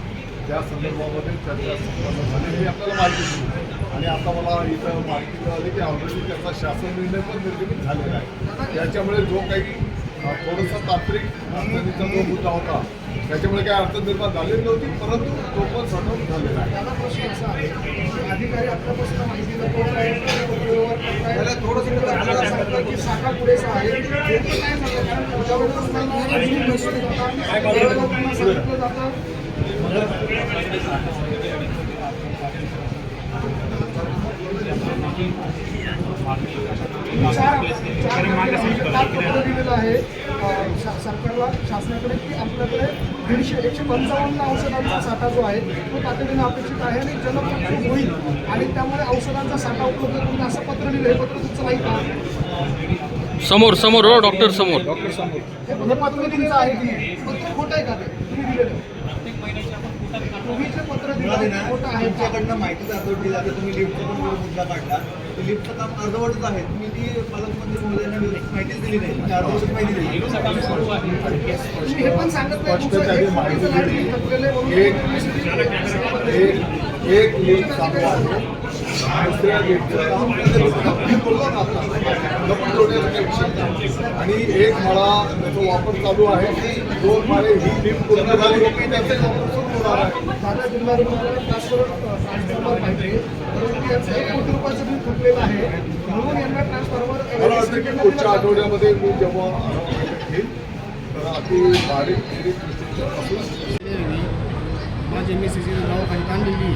त्या संदर्भामध्ये चर्चा संपन्न झाली ही आपल्याला माहिती दिली आणि आता मला इथं माहिती मिळाली की ऑलरेडी त्याचा शासन निर्णय पण निर्गमित झालेला आहे. त्याच्यामुळे जो काही थोडासा तांत्रिक अडचणीचा जो मुद्दा होता त्याच्यामुळे काही अडचण निर्माण झालेली नव्हती परंतु तो पण सॉर्ट झालेला आहे. अधिकारी आपल्यापासून माहिती साठा पुरेसा आहे दिलेलं आहे सरकारला शासनाकडे की आपल्याकडे 155 औषधांचा साठा जो आहे तो तातडीने अपेक्षित आहे आणि जलप्रलय होईल आणि त्यामुळे औषधांचा साठा उपलब्ध करून असं पत्र लिहिलं. हे पत्र तुमचं नाही का? समोर समोर हो डॉक्टर समोर. हे पत्र तुमचं आहे की पत्र खोटं आहे का ते तुम्ही दिलेलं तुम्ही जे पत्र दिलं खोटं आहे. तुमच्याकडनं माहितीचा अर्धवट दिला की तुम्ही लिफ्टचा पण मुद्दा काढला ते लिफ्टचं काम अर्धवटच आहे. तुम्ही ती पालकमंत्री महोदयांना माहितीच दिली नाही म्हणजे अर्धवटच माहिती दिली. तुम्ही हे पण सांगत एक लिफ्ट चालू आहे दुसऱ्या लिफ्टचं आणि एक मला त्याचा वापर चालू आहे. 2 माळे ही लिफ्ट पूर्ण झाली की त्याचा वापर सुरू होणार आहे. दादा जिल्हा रुग्णालयात ट्रान्सफॉर्मर पाहिजे परंतु याचं 1 कोटी रुपयाचं बिल फुटलेलं आहे म्हणून यांना ट्रान्सफॉर्मर मला वाटतं की पुढच्या आठवड्यामध्ये मी जेव्हा घेईन तर अति बारीक माझे मिसेसचं दवाखान्यात आणलेली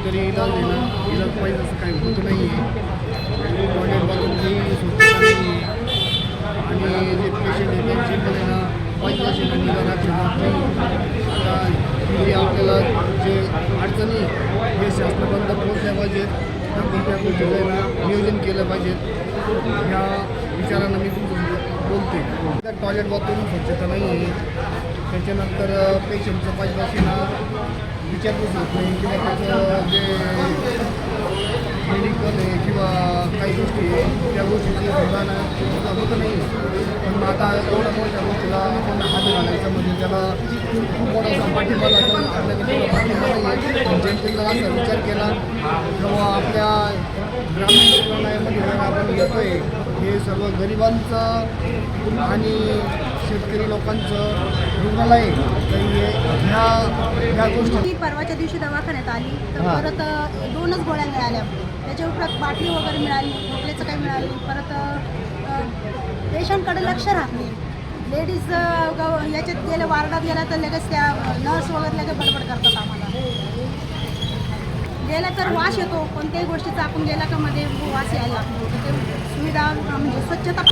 तरी इलाज देणं इलाज पाहिजे असं काही होत नाही आहे. टॉयलेट बाथरूमची स्वच्छता नाही आहे आणि जे पेशंट आहे त्यांची पण आहे ना पाहिजे असे निदानाची होत नाही. आता हे आपल्याला जे अडचणी हे शास्त्रबंध पोहोचल्या पाहिजेत त्या कोणत्या गोष्टीला नियोजन केलं पाहिजे ह्या विचारानं मी तुमचं बोलते. टॉयलेट बाथरूम स्वच्छता नाही आहे. त्याच्यानंतर पेशंटचं पाहिजे विचारपूस होत नाही किंवा त्याचं जे मेडिकल आहे किंवा काही गोष्टी आहे त्या गोष्टीची सुधारणा होत नाही. पण आता एवढ्या मोठ्या गोष्टीला आपण हात घालायचं म्हणजे त्याला खूप मोठा पाठिंबा लागेल. आपल्याकडे तेवढा पाठिंबा नाही आहे. जनतेला असा विचार केला जेव्हा आपल्या ग्रामीण रुग्णालयामध्ये आपण येतो आहे हे सर्व गरिबांचं आणि शेतकरी लोकांचं रुग्णालय ह्या गोष्टी. परवाच्या दिवशी दवाखान्यात आली तर परत 2च गोळ्या मिळाल्या. त्याच्या उपरांत बाटली वगैरे मिळाली खोकल्याचं काही मिळाली. परत पेशंटकडे लक्ष राहत नाही. लेडीज याच्यात गेल्या वार्डात गेल्या तर लगेच त्या नर्स वगैरे लगेच बडबड करतात. आम्हाला गेला तर वास येतो कोणत्याही गोष्टीचा आपण गेला का मध्ये वास यायला लागतो. ते सुविधा म्हणजे स्वच्छता.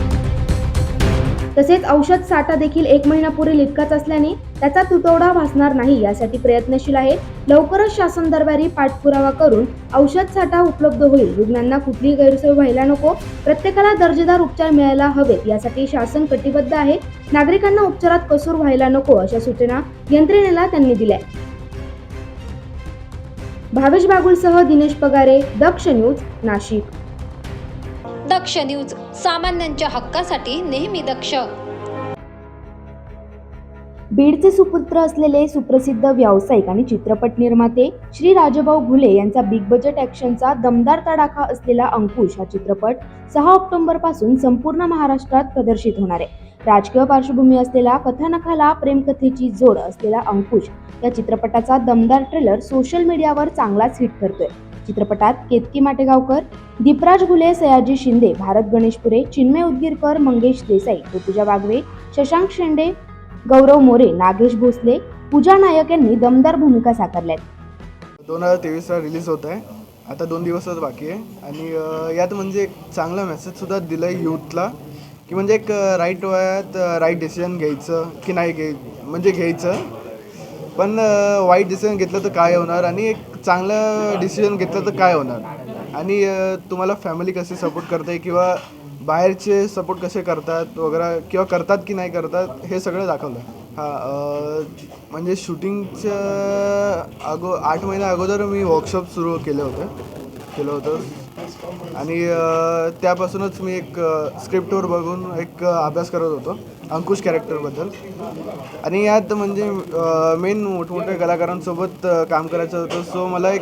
तसेच औषध साठा देखील 1 महिन्यापूर्वी इतकाच असल्याने त्याचा तुटवडा भासणार नाही यासाठी प्रयत्नशील आहेत. लवकरच शासन दरबारी पाठपुरावा करून औषध साठा उपलब्ध होईल. रुग्णांना कुठलीही गैरसोय व्हायला नको. प्रत्येकाला दर्जेदार उपचार मिळायला हवेत यासाठी शासन कटिबद्ध आहे. नागरिकांना उपचारात कसूर व्हायला नको अशा सूचना यंत्रणेला त्यांनी दिल्या. भावेश बागुलसह दिनेश पगारे, दक्ष न्यूज, नाशिक. दक्ष न्यूज, सामान्यांच्या हक्कासाठी नेहमी दक्ष. बीडचे सुपुत्र असलेले सुप्रसिद्ध व्यावसायिक आणि चित्रपट निर्माते श्री राजभाऊ घुले यांचा बिग बजेट ॲक्शनचा दमदार तडाखा असलेला अंकुश हा चित्रपट 6 ऑक्टोबर पासून संपूर्ण महाराष्ट्रात प्रदर्शित होणार आहे. राजकीय पार्श्वभूमी असलेला कथानकाला प्रेमकथेची जोड असलेला अंकुश या चित्रपटाचा दमदार ट्रेलर सोशल मीडियावर चांगलाच हिट करतोय. चित्रपटात केतकी माटेगावकर, दीपराज घुले, सयाजी शिंदे, भारत गणेशपुरे, चिन्मय उदगीरकर, मंगेश देसाई, ऋतुजा वागवे, शशांक शेंडे, गौरव मोरे, नागेश भोसले, पूजा नायक यांनी दमदार भूमिका साकारल्यात. 2023 रिलीज होत आहे आता 2 दिवसच बाकी आहे. आणि यात म्हणजे एक चांगला मेसेजसुद्धा दिला आहे यूथला, की म्हणजे एक राईट वयात राईट डिसिजन घ्यायचं की नाही घ्यायचं, पण वाईट डिसिजन घेतलं तर काय होणार आणि एक चांगलं डिसिजन घेतलं तर काय होणार, आणि तुम्हाला फॅमिली कशी सपोर्ट करते किंवा बाहेरचे सपोर्ट कसे करतात वगैरे, किंवा करतात की नाही करतात, हे सगळं दाखवलं. म्हणजे शूटिंगच्या 8 महिन्या अगोदर मी वर्कशॉप सुरू केलं होतं आणि त्यापासूनच मी एक स्क्रिप्टवर बघून एक अभ्यास करत होतो अंकुश कॅरेक्टरबद्दल. आणि यात म्हणजे मेन मोठमोठ्या कलाकारांसोबत काम करायचं होतं. सो मला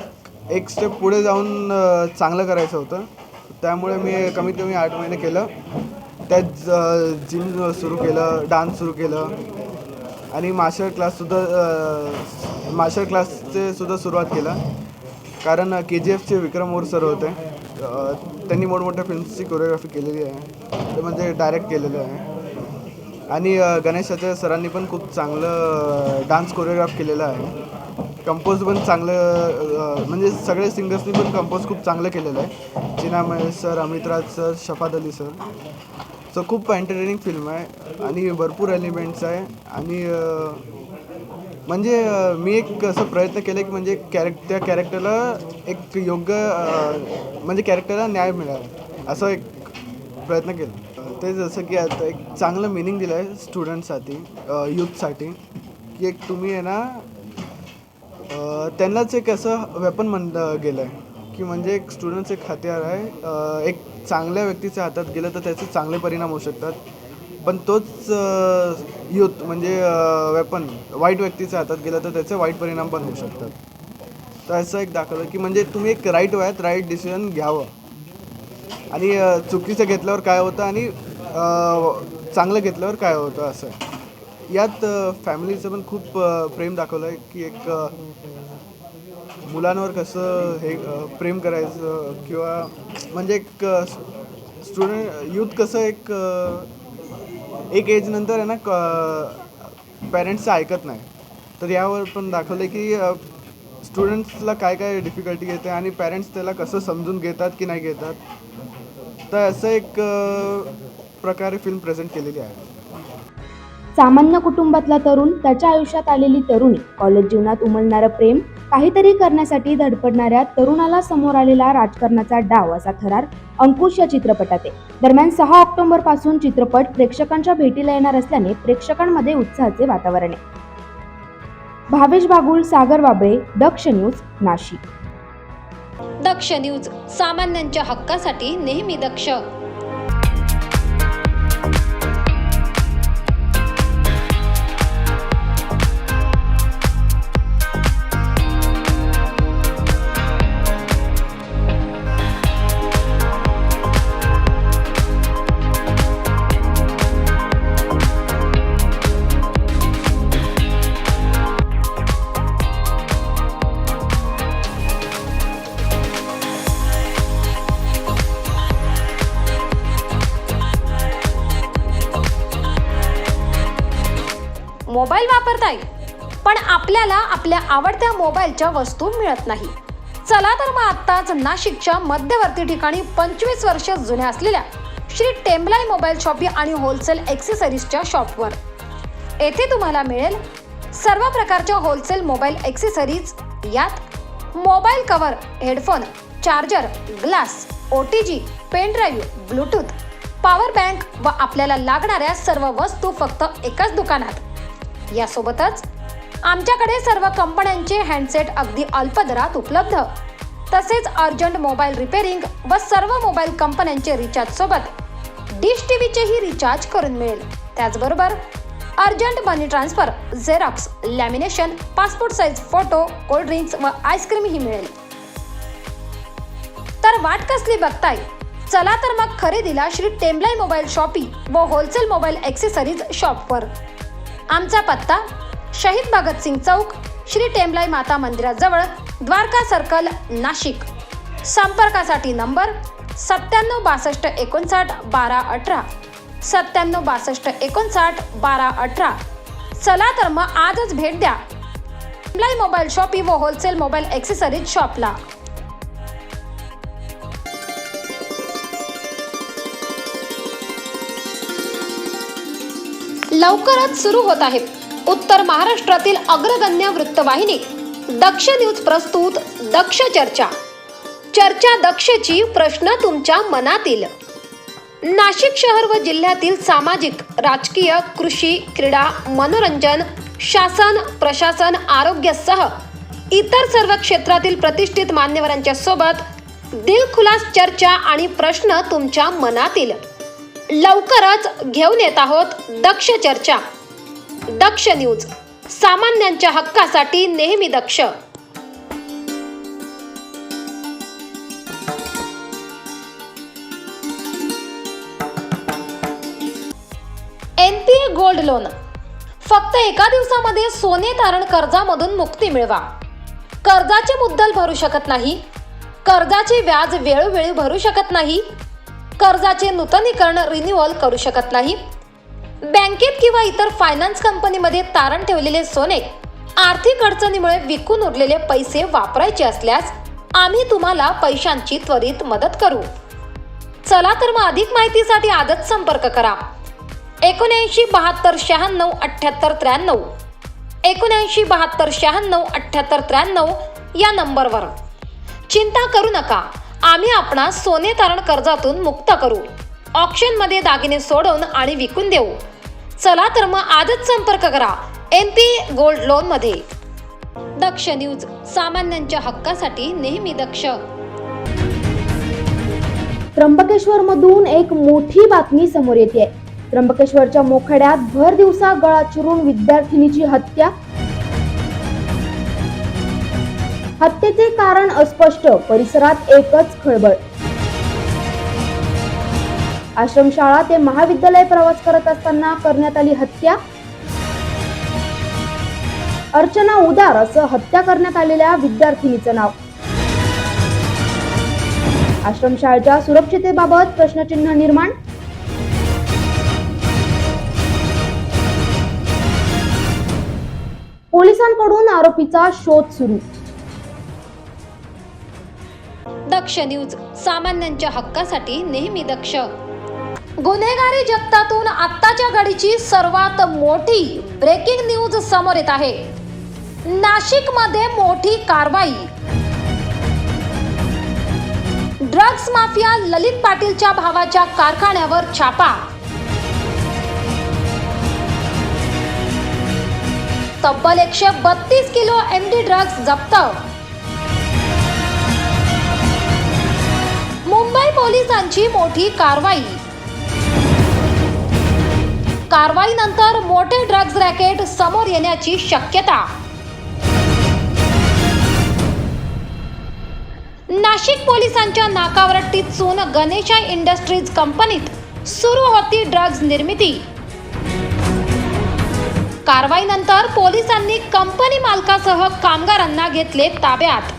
एक स्टेप पुढे जाऊन चांगलं करायचं होतं. त्यामुळे मी कमीत कमी 8 महिने केलं. त्यात जिम सुरू केलं, डान्स सुरू केलं आणि मार्शल क्लासचे सुद्धा सुरुवात केलं. कारण KGFचे विक्रम मोर सर होते, त्यांनी मोठमोठ्या फिल्म्सची कोरिओग्राफी केलेली आहे, ते म्हणजे डायरेक्ट केलेलं आहे. आणि गणेशाच्या सरांनी पण खूप चांगलं डान्स कोरिओग्राफ केलेलं आहे. कंपोज पण चांगलं, म्हणजे सगळे सिंगर्सनी पण कंपोज खूप चांगलं केलेलं आहे. जिना महेश सर, अमित राज sir, Shafat Ali sir. So खूप एंटरटेनिंग फिल्म आहे आणि भरपूर एलिमेंट्स आहे. आणि म्हणजे मी एक असं प्रयत्न केला की म्हणजे त्या कॅरेक्टरला एक योग्य म्हणजे कॅरेक्टरला न्याय मिळाला, असं एक प्रयत्न केला. ते जसं की आता एक चांगलं मिनिंग दिलं आहे स्टुडंटसाठी, यूथसाठी, की एक तुम्ही आहे ना त्यांनाच एक असं वेपन म्हणलं गेलं आहे, की म्हणजे एक स्टुडंट्स एक हत्यार आहे. एक चांगल्या व्यक्तीच्या हातात गेलं तर त्याचे चांगले परिणाम होऊ शकतात, पण तोच यूथ म्हणजे वेपन वाईट व्यक्तीच्या हातात गेलं तर त्याचे वाईट परिणाम पण होऊ शकतात. तर असं एक दाखवलं की म्हणजे तुम्ही एक राईट वयात राईट डिसिजन घ्यावं आणि चुकीचं घेतल्यावर काय होतं आणि चांगलं घेतल्यावर काय होतं. असं यात फॅमिलीचं पण खूप प्रेम दाखवलं आहे, की एक मुलांवर कसं हे प्रेम करायचं, किंवा म्हणजे एक यूथ कसं एक एज नंतर आहे ना पॅरेंट्सचं ऐकत नाही. तर यावर पण दाखवलं की स्टुडंट्सला काय काय डिफिकल्टी येते आणि पॅरेंट्स त्याला कसं समजून घेतात की नाही घेतात. तर असं एक प्रकारे फिल्म प्रेझेंट केलेली आहे. सामान्य कुटुंबातला तरुण, त्याच्या आयुष्यात आलेली तरुणी, कॉलेज जीवनात उमलणारं प्रेम, काहीतरी करण्यासाठी धडपडणाऱ्या तरुणाला समोर आलेला राजकारणाचा डाव, असा थरार अंकुश या चित्रपटात आहे. दरम्यान 6 ऑक्टोबर पासून चित्रपट प्रेक्षकांच्या भेटीला येणार असल्याने प्रेक्षकांमध्ये उत्साहाचे वातावरण आहे. भावेश बागुल, सागर बाबळे, दक्ष न्यूज, नाशिक. दक्ष न्यूज, सामान्यांच्या हक्कासाठी नेहमी दक्ष. मोबाईल वापरताय, पण आपल्याला आपल्या आवडत्या मोबाईलच्या वस्तू मिळत नाही. चला तर मग आत्ताच नाशिकच्या मध्यवर्ती ठिकाणी 25 वर्ष जुन्या असलेल्या श्री टेम्बलाई मोबाईल शॉपी आणि होलसेल ॲक्सेसरीजच्या शॉपवर. येथे तुम्हाला मिळेल सर्व प्रकारच्या होलसेल मोबाईल ॲक्सेसरीज. यात mobile cover, headphone, charger, glass, OTG, pen drive, Bluetooth, power bank व आपल्याला लागणाऱ्या सर्व वस्तू फक्त एकाच दुकानात. यासोबतच आमच्याकडे सर्व कंपन्यांचे हँडसेट अगदी अल्प दरात उपलब्ध. तसेच अर्जंट मोबाईल रिपेअरिंग व सर्व मोबाईल कंपन्यांचे रिचार्ज सोबत डिश टीव्हीचेही रिचार्ज करून मिळेल. त्याचबरोबर urgent money transfer, xerox, lamination, passport size photo, cold drinks व आईस्क्रीमही मिळेल. तर वाट कसली बघताय? चला तर मग खरेदीला श्री टेम्बलाई मोबाईल शॉपी व होलसेल मोबाईल ॲक्सेसरीज शॉपवर. आमचा पत्ता शहीद भगतसिंग चौक, श्री टेम्बलाई माता मंदिराजवळ, द्वारका सर्कल, नाशिक. संपर्कासाठी नंबर 97 62 59 12 18, 97 62 59 12 18. चला तर मग आजच भेट द्या टेम्बलाई मोबाईल शॉपी व होलसेल मोबाईल ॲक्सेसरीज शॉपला. लवकरच सुरू होत आहे. उत्तर महाराष्ट्रातील अग्रगण्य वृत्तवाहिनी दक्ष न्यूज प्रस्तुत दक्ष चर्चा. चर्चा दक्षची, प्रश्न तुमच्या मनातील. नाशिक शहर व जिल्ह्यातील सामाजिक, राजकीय, कृषी, क्रीडा, मनोरंजन, शासन, प्रशासन, आरोग्यासह इतर सर्व क्षेत्रातील प्रतिष्ठित मान्यवरांच्या सोबत दिलखुलास चर्चा आणि प्रश्न तुमच्या मनातील. लवकरच घेऊन येत आहोत दक्ष चर्चा. दक्ष न्यूज, सामान्यांच्या हक्कासाठी नेहमी दक्ष. NPA gold loan. फक्त एका दिवसामध्ये सोने तारण कर्जामधून मुक्ती मिळवा. कर्जाचे मुद्दल भरू शकत नाही, कर्जाचे व्याज वेळोवेळी भरू शकत नाही, कर्जाचे नूतनीकरण रिन्युअल करू शकत नाही, बँकेत किंवा इतर फायनान्स कंपनीमध्ये तारण ठेवलेले सोने आर्थिक अडचणीमुळे विकून उरलेले पैसे वापरायचे असल्यास आम्ही तुम्हाला पैशांची त्वरित मदत करू. चला तर मग अधिक माहितीसाठी आजच संपर्क करा. 79 72 96 78 93 79 72 96 78 93 या नंबरवर. चिंता करू नका, आम्ही आपणास सोने तारण कर्जातून मुक्त करू. ऑक्शनमध्ये दागिने सोडवून आणि विकून देऊ. चला तर मग आजच संपर्क करा NPA गोल्ड लोन मध्ये. दक्ष न्यूज, सामान्यांच्या हक्कासाठी नेहमी दक्ष. त्र्यंबकेश्वर मधून एक मोठी बातमी समोर येते. त्र्यंबकेश्वरच्या मोखाड्यात भर दिवसा गळा चिरून विद्यार्थिनीची हत्या. हत्येचे कारण अस्पष्ट, परिसरात एकच खळबळ. आश्रमशाळा ते महाविद्यालय प्रवास करत असताना करण्यात आली हत्या. अर्चना उदार असं हत्या करण्यात आलेल्या विद्यार्थिनीचं नाव. आश्रमशाळेच्या सुरक्षिततेबाबत प्रश्नचिन्ह निर्माण. पोलिसांकडून आरोपीचा शोध सुरू. दक्ष न्यूज, सामान्यांच्या हक्कासाठी नेहमी दक्ष. गुन्हेगारी जगतातून आत्ताच्या घडीची सर्वात मोठी ब्रेकिंग न्यूज समोर येत आहे. नाशिकमध्ये मोठी कारवाई. ड्रग्ज माफिया ललित पाटीलच्या भावाच्या कारखान्यावर छापा. तब्बल 132 किलो MD ड्रग्ज जप्त. मुंबई पोलिसांची मोठी कारवाई. कारवाईनंतर मोठे ड्रग्ज रॅकेट समोर येण्याची शक्यता. नाशिक पोलिसांच्या नाकावर टिचून गणेशा इंडस्ट्रीज कंपनीत सुरू होती ड्रग्ज निर्मिती. कारवाईनंतर पोलिसांनी कंपनी मालकासह कामगारांना घेतले ताब्यात.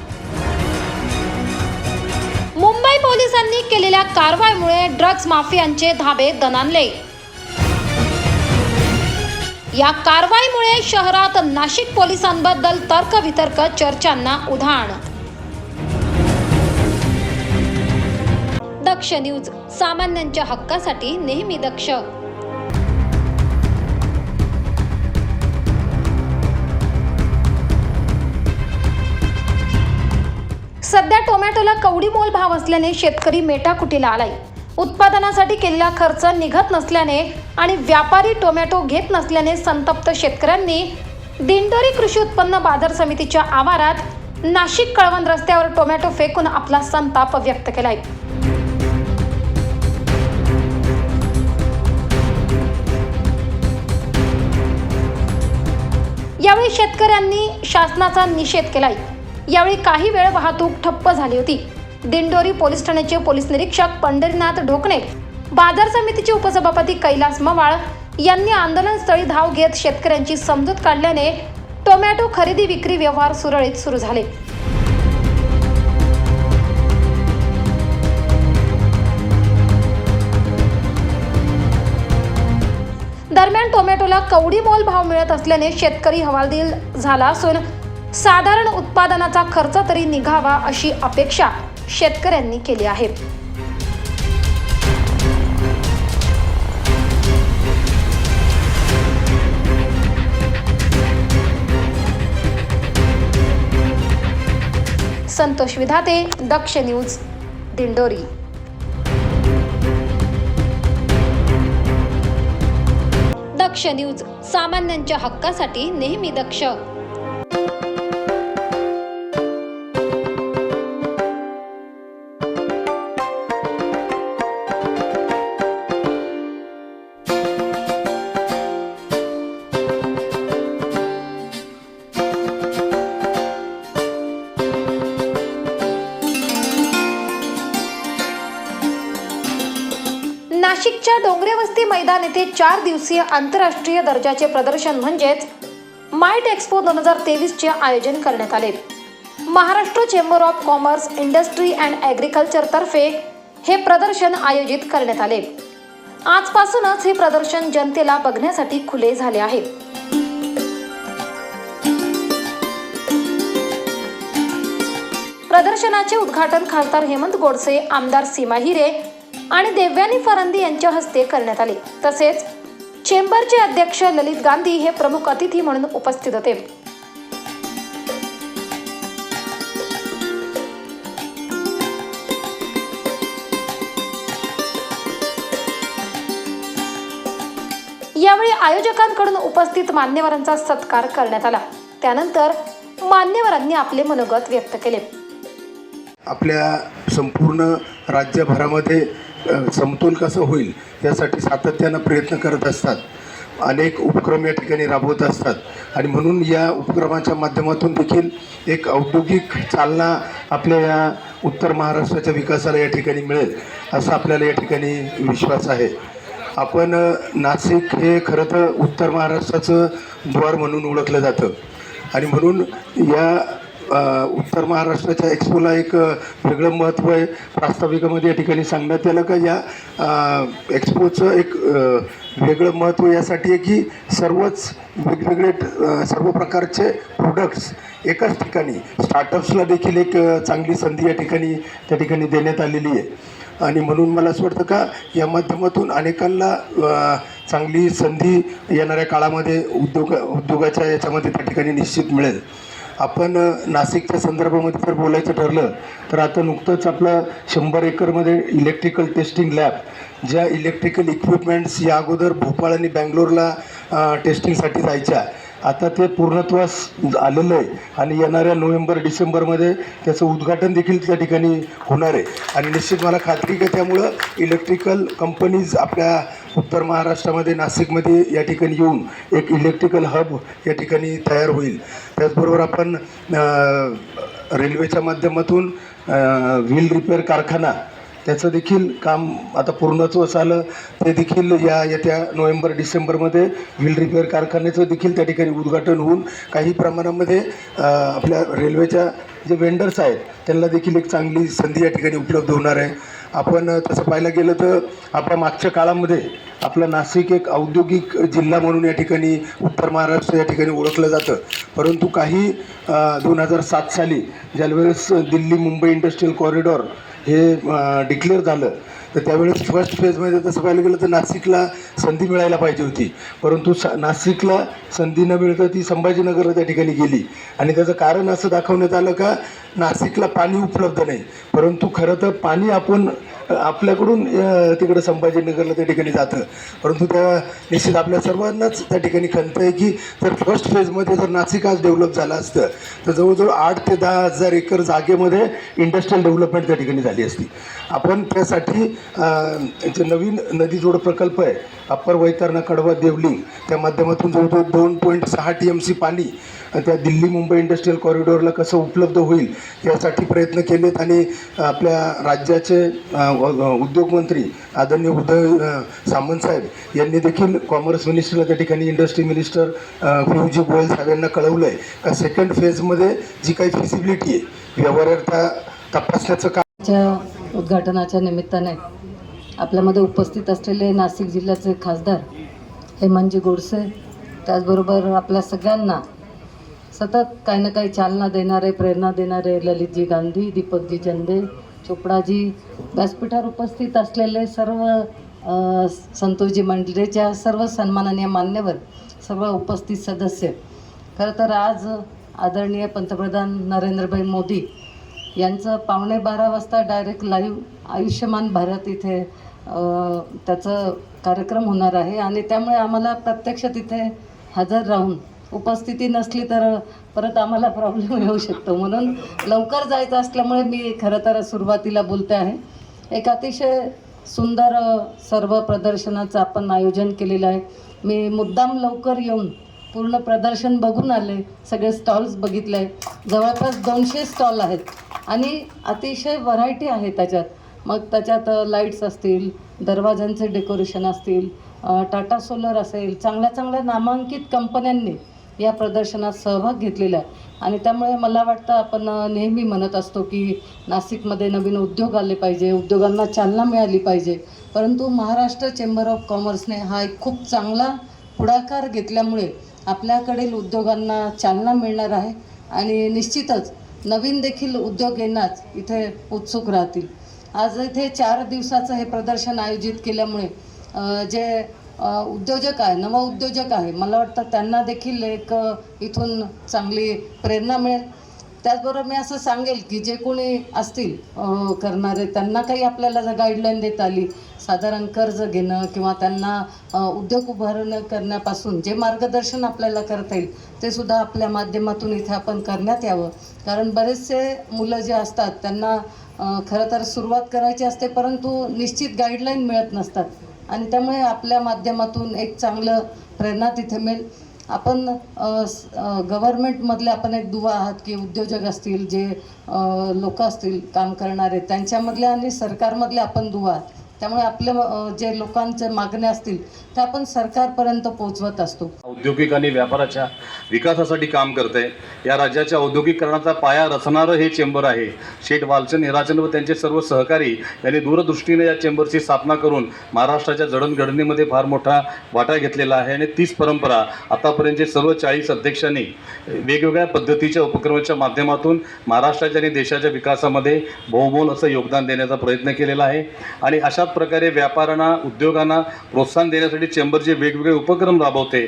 मुंबई पोलिसांनी केलेल्या कारवाईमुळे ड्रग्ज माफियांचे धाबे दणाणले. या कारवाईमुळे शहरात नाशिक पोलिसांबद्दल तर्कवितर्क चर्चांना उधाण. दक्ष न्यूज, सामान्यांच्या हक्कासाठी नेहमी दक्ष. सध्या टोमॅटोला कवडी मोल भाव असल्याने शेतकरी मेटाकुटीला आलाय. उत्पादनासाठी केलेला खर्च निघत नसल्याने आणि व्यापारी टोमॅटो घेत नसल्याने संतप्त शेतकऱ्यांनी दिंडोरी कृषी उत्पन्न बाजार समितीच्या आवारात नाशिक कळवण रस्त्यावर टोमॅटो फेकून आपला संताप व्यक्त केलाय. यावेळी शेतकऱ्यांनी शासनाचा निषेध केलाय. यावेळी काही वेळ वाहतूक ठप्प झाली होती. दिंडोरी पोलीस ठाण्याचे पोलीस निरीक्षक पंढरीनाथ ढोकणे, बाजार समितीचे उपसभापती कैलास मवाळ यांनी आंदोलनस्थळी धाव घेत शेतकऱ्यांची समजूत काढल्याने टोमॅटो खरेदी विक्री व्यवहार सुरळीत सुरू झाले. दरम्यान टोमॅटोला कवडी मोल भाव मिळत असल्याने शेतकरी हवालदिल झाला असून साधारण उत्पादनाचा खर्च तरी निघावा अशी अपेक्षा शेतकऱ्यांनी केली आहे. संतोष विधाते, दक्ष न्यूज, दिंडोरी. दक्ष न्यूज, सामान्यांच्या हक्कासाठी नेहमी दक्ष. नाशिकच्या डोंगरे वस्ती मैदान येथे 4 दिवसीय आंतरराष्ट्रीय दर्जाचे प्रदर्शन म्हणजेच माइट एक्सपो 2023 चे आयोजन करण्यात आले. Maharashtra chamber of commerce, industry and agriculture तर्फे हे प्रदर्शन आयोजित करण्यात आले. आजपासूनच हे प्रदर्शन जनतेला बघण्यासाठी खुले झाले आहे. प्रदर्शनाचे उद्घाटन खासदार हेमंत गोडसे, आमदार सीमा हिरे आणि देवयानी फरांदी यांच्या हस्ते करण्यात आले. तसेच चेंबरचे अध्यक्ष ललित गांधी हे प्रमुख अतिथी म्हणून उपस्थित होते. यावेळी आयोजकांकडून उपस्थित मान्यवरांचा सत्कार करण्यात आला. त्यानंतर मान्यवरांनी आपले मनोगत व्यक्त केले. आपल्या संपूर्ण राज्यभरामध्ये समतोल कसं होईल यासाठी सातत्यानं प्रयत्न करत असतात. अनेक उपक्रम या ठिकाणी राबवत असतात आणि म्हणून या उपक्रमाच्या माध्यमातून देखील एक औद्योगिक चालना आपल्या या उत्तर महाराष्ट्राच्या विकासाला या ठिकाणी मिळेल असा आपल्याला या ठिकाणी विश्वास आहे. आपण नाशिक हे खरं तर उत्तर महाराष्ट्राचं द्वार म्हणून ओळखलं जातं आणि म्हणून या उत्तर महाराष्ट्राच्या एक्सपोला एक वेगळं महत्त्व आहे. प्रास्ताविकामध्ये या ठिकाणी सांगण्यात आलं का या एक्सपोचं एक वेगळं महत्त्व यासाठी आहे की सर्वच वेगवेगळे सर्व प्रकारचे प्रोडक्ट्स एकाच ठिकाणी, स्टार्टअप्सला देखील एक चांगली संधी या ठिकाणी त्या ठिकाणी देण्यात आलेली आहे आणि म्हणून मला असं वाटतं का या माध्यमातून अनेकांना चांगली संधी येणाऱ्या काळामध्ये उद्योगाच्या याच्यामध्ये त्या ठिकाणी निश्चित मिळेल. आपण नाशिकच्या संदर्भामध्ये जर बोलायचं ठरलं तर आता नुकतंच आपलं 100 एकरमध्ये इलेक्ट्रिकल टेस्टिंग लॅब, ज्या इलेक्ट्रिकल इक्विपमेंट्स या अगोदर भोपाळ आणि बँगलोरला टेस्टिंगसाठी जायच्या, आता ते पूर्णत्वास आलेलं आहे आणि येणाऱ्या नोव्हेंबर-डिसेंबरमध्ये त्याचं उद्घाटन देखील त्या ठिकाणी होणार आहे आणि निश्चित मला खात्री आहे त्यामुळं इलेक्ट्रिकल कंपनीज आपल्या उत्तर महाराष्ट्रामध्ये नाशिकमध्ये या ठिकाणी येऊन एक इलेक्ट्रिकल हब या ठिकाणी तयार होईल. त्याचबरोबर आपण रेल्वेच्या माध्यमातून व्हील रिपेअर कारखाना त्याचं देखील काम आता पूर्णत्वास आलं, ते देखील या येत्या नोव्हेंबर-डिसेंबरमध्ये व्हील रिपेअर कारखान्याचं देखील त्या ठिकाणी उद्घाटन होऊन काही प्रमाणामध्ये आपल्या रेल्वेच्या जे वेंडर्स आहेत त्यांना देखील एक चांगली संधी या ठिकाणी उपलब्ध होणार आहे. आपण तसं पाहायला गेलं तर आपल्या मागच्या काळामध्ये आपलं नाशिक एक औद्योगिक जिल्हा म्हणून या ठिकाणी उत्तर महाराष्ट्र या ठिकाणी ओळखलं जातं, परंतु काही 2007 साली ज्यावेळेस दिल्ली मुंबई इंडस्ट्रियल कॉरिडॉर हे डिक्लेअर झालं तर त्यावेळेस फर्स्ट फेजमध्ये तसं पाहायला गेलं तर नाशिकला संधी मिळायला पाहिजे होती, परंतु नाशिकला संधी न मिळता ती संभाजीनगरला त्या ठिकाणी गेली आणि त्याचं कारण असं दाखवण्यात आलं का नाशिकला पाणी उपलब्ध नाही, परंतु खरं तर पाणी आपण आपल्याकडून तिकडं संभाजीनगरला त्या ठिकाणी जातं, परंतु त्या निश्चित आपल्या सर्वांनाच त्या ठिकाणी खंत आहे की जर फर्स्ट फेजमध्ये जर नाशिक आज डेव्हलप झालं असतं तर जवळजवळ 8 ते 10 हजार एकर जागेमध्ये इंडस्ट्रियल डेव्हलपमेंट त्या ठिकाणी झाली असती. आपण त्यासाठी जे नवीन नदीजोड प्रकल्प आहे अप्पर वैतरणा कडवा देवलिंग त्या माध्यमातून जवळजवळ 2.6 TMC पाणी त्या दिल्ली मुंबई इंडस्ट्रियल कॉरिडॉरला कसं उपलब्ध होईल यासाठी प्रयत्न केलेत आणि आपल्या राज्याचे उद्योगमंत्री आदरणीय उदय सामंत साहेब यांनी देखील कॉमर्स मिनिस्टरला त्या ठिकाणी इंडस्ट्री मिनिस्टर पियुष गोयल साहेब यांना कळवलं आहे का सेकंड फेजमध्ये जी काही फिजिबिलिटी आहे व्यवहार्यता तपासण्याचं काम उद्घाटनाच्या निमित्ताने आपल्यामध्ये उपस्थित असलेले नाशिक जिल्ह्याचे खासदार हेमंतजी गोडसे, त्याचबरोबर आपल्या सगळ्यांना सतत काही ना काही चालना देणारे, प्रेरणा देणारे ललितजी गांधी, दीपकजी चंदे, चोपडाजी, व्यासपीठावर उपस्थित असलेले सर्व संतोषजी मंडळीच्या सर्व सन्माननीय मान्यवर, सर्व उपस्थित सदस्य. खरं तर आज आदरणीय पंतप्रधान नरेंद्रभाई मोदी यांचं 11:15 वाजता डायरेक्ट लाईव्ह आयुष्यमान भारत इथे त्याचं कार्यक्रम होणार आहे आणि त्यामुळे आम्हाला प्रत्यक्ष तिथे हजर राहून उपस्थिती नसली तर परत आम्हाला प्रॉब्लेम येऊ शकतो, म्हणून लवकर जायचं असल्यामुळे मी खरं तर सुरुवातीला बोलते आहे. एक अतिशय सुंदर सर्व प्रदर्शनाचं आपण आयोजन केलेलं आहे. मी मुद्दाम लवकर येऊन पूर्ण प्रदर्शन बघून आले, सगळे स्टॉल्स बघितले. जवळपास 200 स्टॉल आहेत आणि अतिशय व्हरायटी आहे त्याच्यात. मग त्याच्यात लाईट्स असतील, दरवाजांचे डेकोरेशन असतील, टाटा सोलर असेल, चांगल्या चांगल्या नामांकित कंपन्यांनी या प्रदर्शनात सहभाग घेतलेला आहे. आणि त्यामुळे मला वाटतं आपण नेहमी म्हणत असतो की नाशिकमध्ये नवीन उद्योग आले पाहिजे, उद्योगांना चालना मिळाली पाहिजे. परंतु महाराष्ट्र चेंबर ऑफ कॉमर्सने हा एक खूप चांगला पुढाकार घेतल्यामुळे आपल्याकडील उद्योगांना चालना मिळणार आहे आणि निश्चितच नवीन देखील उद्योग येण्यास इथे उत्सुक राहतील. आज इथे 4 दिवसाचं हे प्रदर्शन आयोजित केल्यामुळे जे उद्योजक आहे, नवउद्योजक आहे, मला वाटतं त्यांना देखील एक इथून चांगली प्रेरणा मिळेल. त्याचबरोबर मी असं सांगेल की जे कोणी असतील करणारे, त्यांना काही आपल्याला जर गाईडलाईन देता आली, साधारण कर्ज घेणं किंवा त्यांना उद्योग उभारणं करण्यापासून जे मार्गदर्शन आपल्याला करता येईल ते सुद्धा आपल्या माध्यमातून इथे आपण करण्यात यावं. कारण बरेचसे मुलं जे असतात त्यांना खरं तर सुरुवात करायची असते, परंतु निश्चित गाईडलाईन मिळत नसतात आणि त्यामुळे आपल्या माध्यमातून एक चांगलं प्रेरणा तिथे मिळेल. आपण गव्हर्नमेंटमधले आपण एक दुवा आहात की उद्योजक असतील, जे लोक असतील काम करणारे, त्यांच्यामधले आणि सरकारमधले आपण दुवा आहात. त्यामुळे आपल्या जे लोकांच्या मागण्या असतील त्या आपण सरकारपर्यंत पोहोचवत असतो. औद्योगिक आणि व्यापाराच्या विकासासाठी काम करते. या राज्याच्या औद्योगिकरणाचा पाया रचणारं हे चेंबर आहे. शेठ वालचंद हिराचंद व त्यांचे सर्व सहकारी यांनी दूरदृष्टीने या चेंबरची स्थापना करून महाराष्ट्राच्या जडणघडणीमध्ये फार मोठा वाटा घेतलेला आहे आणि तीच परंपरा आतापर्यंतचे सर्व 40 अध्यक्षांनी वेगवेगळ्या पद्धतीच्या उपक्रमाच्या माध्यमातून महाराष्ट्राच्या आणि देशाच्या विकासामध्ये बहुमोल असं योगदान देण्याचा प्रयत्न केलेला आहे. आणि अशा प्रकारे व्यापाऱ्यांना, उद्योगांना प्रोत्साहन देण्यासाठी चेंबरचे वेगवेगळे उपक्रम राबवते.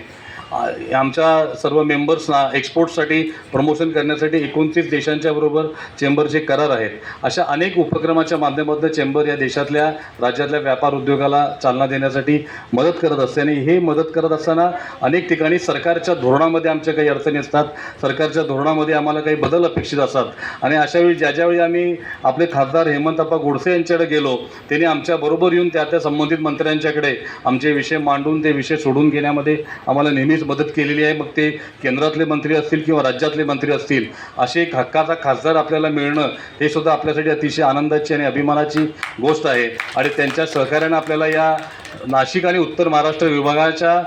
आमच्या सर्व मेंबर्सना एक्सपोर्टसाठी प्रमोशन करण्यासाठी 29 देशांच्या बरोबर चेंबरचे करार आहेत. अशा अनेक उपक्रमाच्या माध्यमातून चेंबर या देशातल्या, राज्यातल्या व्यापार उद्योगाला चालना देण्यासाठी मदत करत असते. आणि हे मदत करत असताना अनेक ठिकाणी सरकारच्या धोरणामध्ये आमच्या काही अडचणी असतात, सरकारच्या धोरणामध्ये आम्हाला काही बदल अपेक्षित असतात. आणि अशावेळी ज्यावेळी आम्ही आपले खासदार हेमंतप्पा गोडसे यांच्याकडे गेलो, त्यांनी आमच्याबरोबर येऊन त्या संबंधित मंत्र्यांच्याकडे आमचे विषय मांडून ते विषय सोडून घेण्यामध्ये आम्हाला नेहमीच मदत केलेली आहे. मग ते केंद्रातले मंत्री असतील किंवा राज्यातले मंत्री असतील, असे एक हक्काचा खासदार आपल्याला मिळणं हे सुद्धा आपल्यासाठी अतिशय आनंदाची आणि अभिमानाची गोष्ट आहे. आणि त्यांच्या सहकार्यानं आपल्याला या नाशिक आणि उत्तर महाराष्ट्र विभागाच्या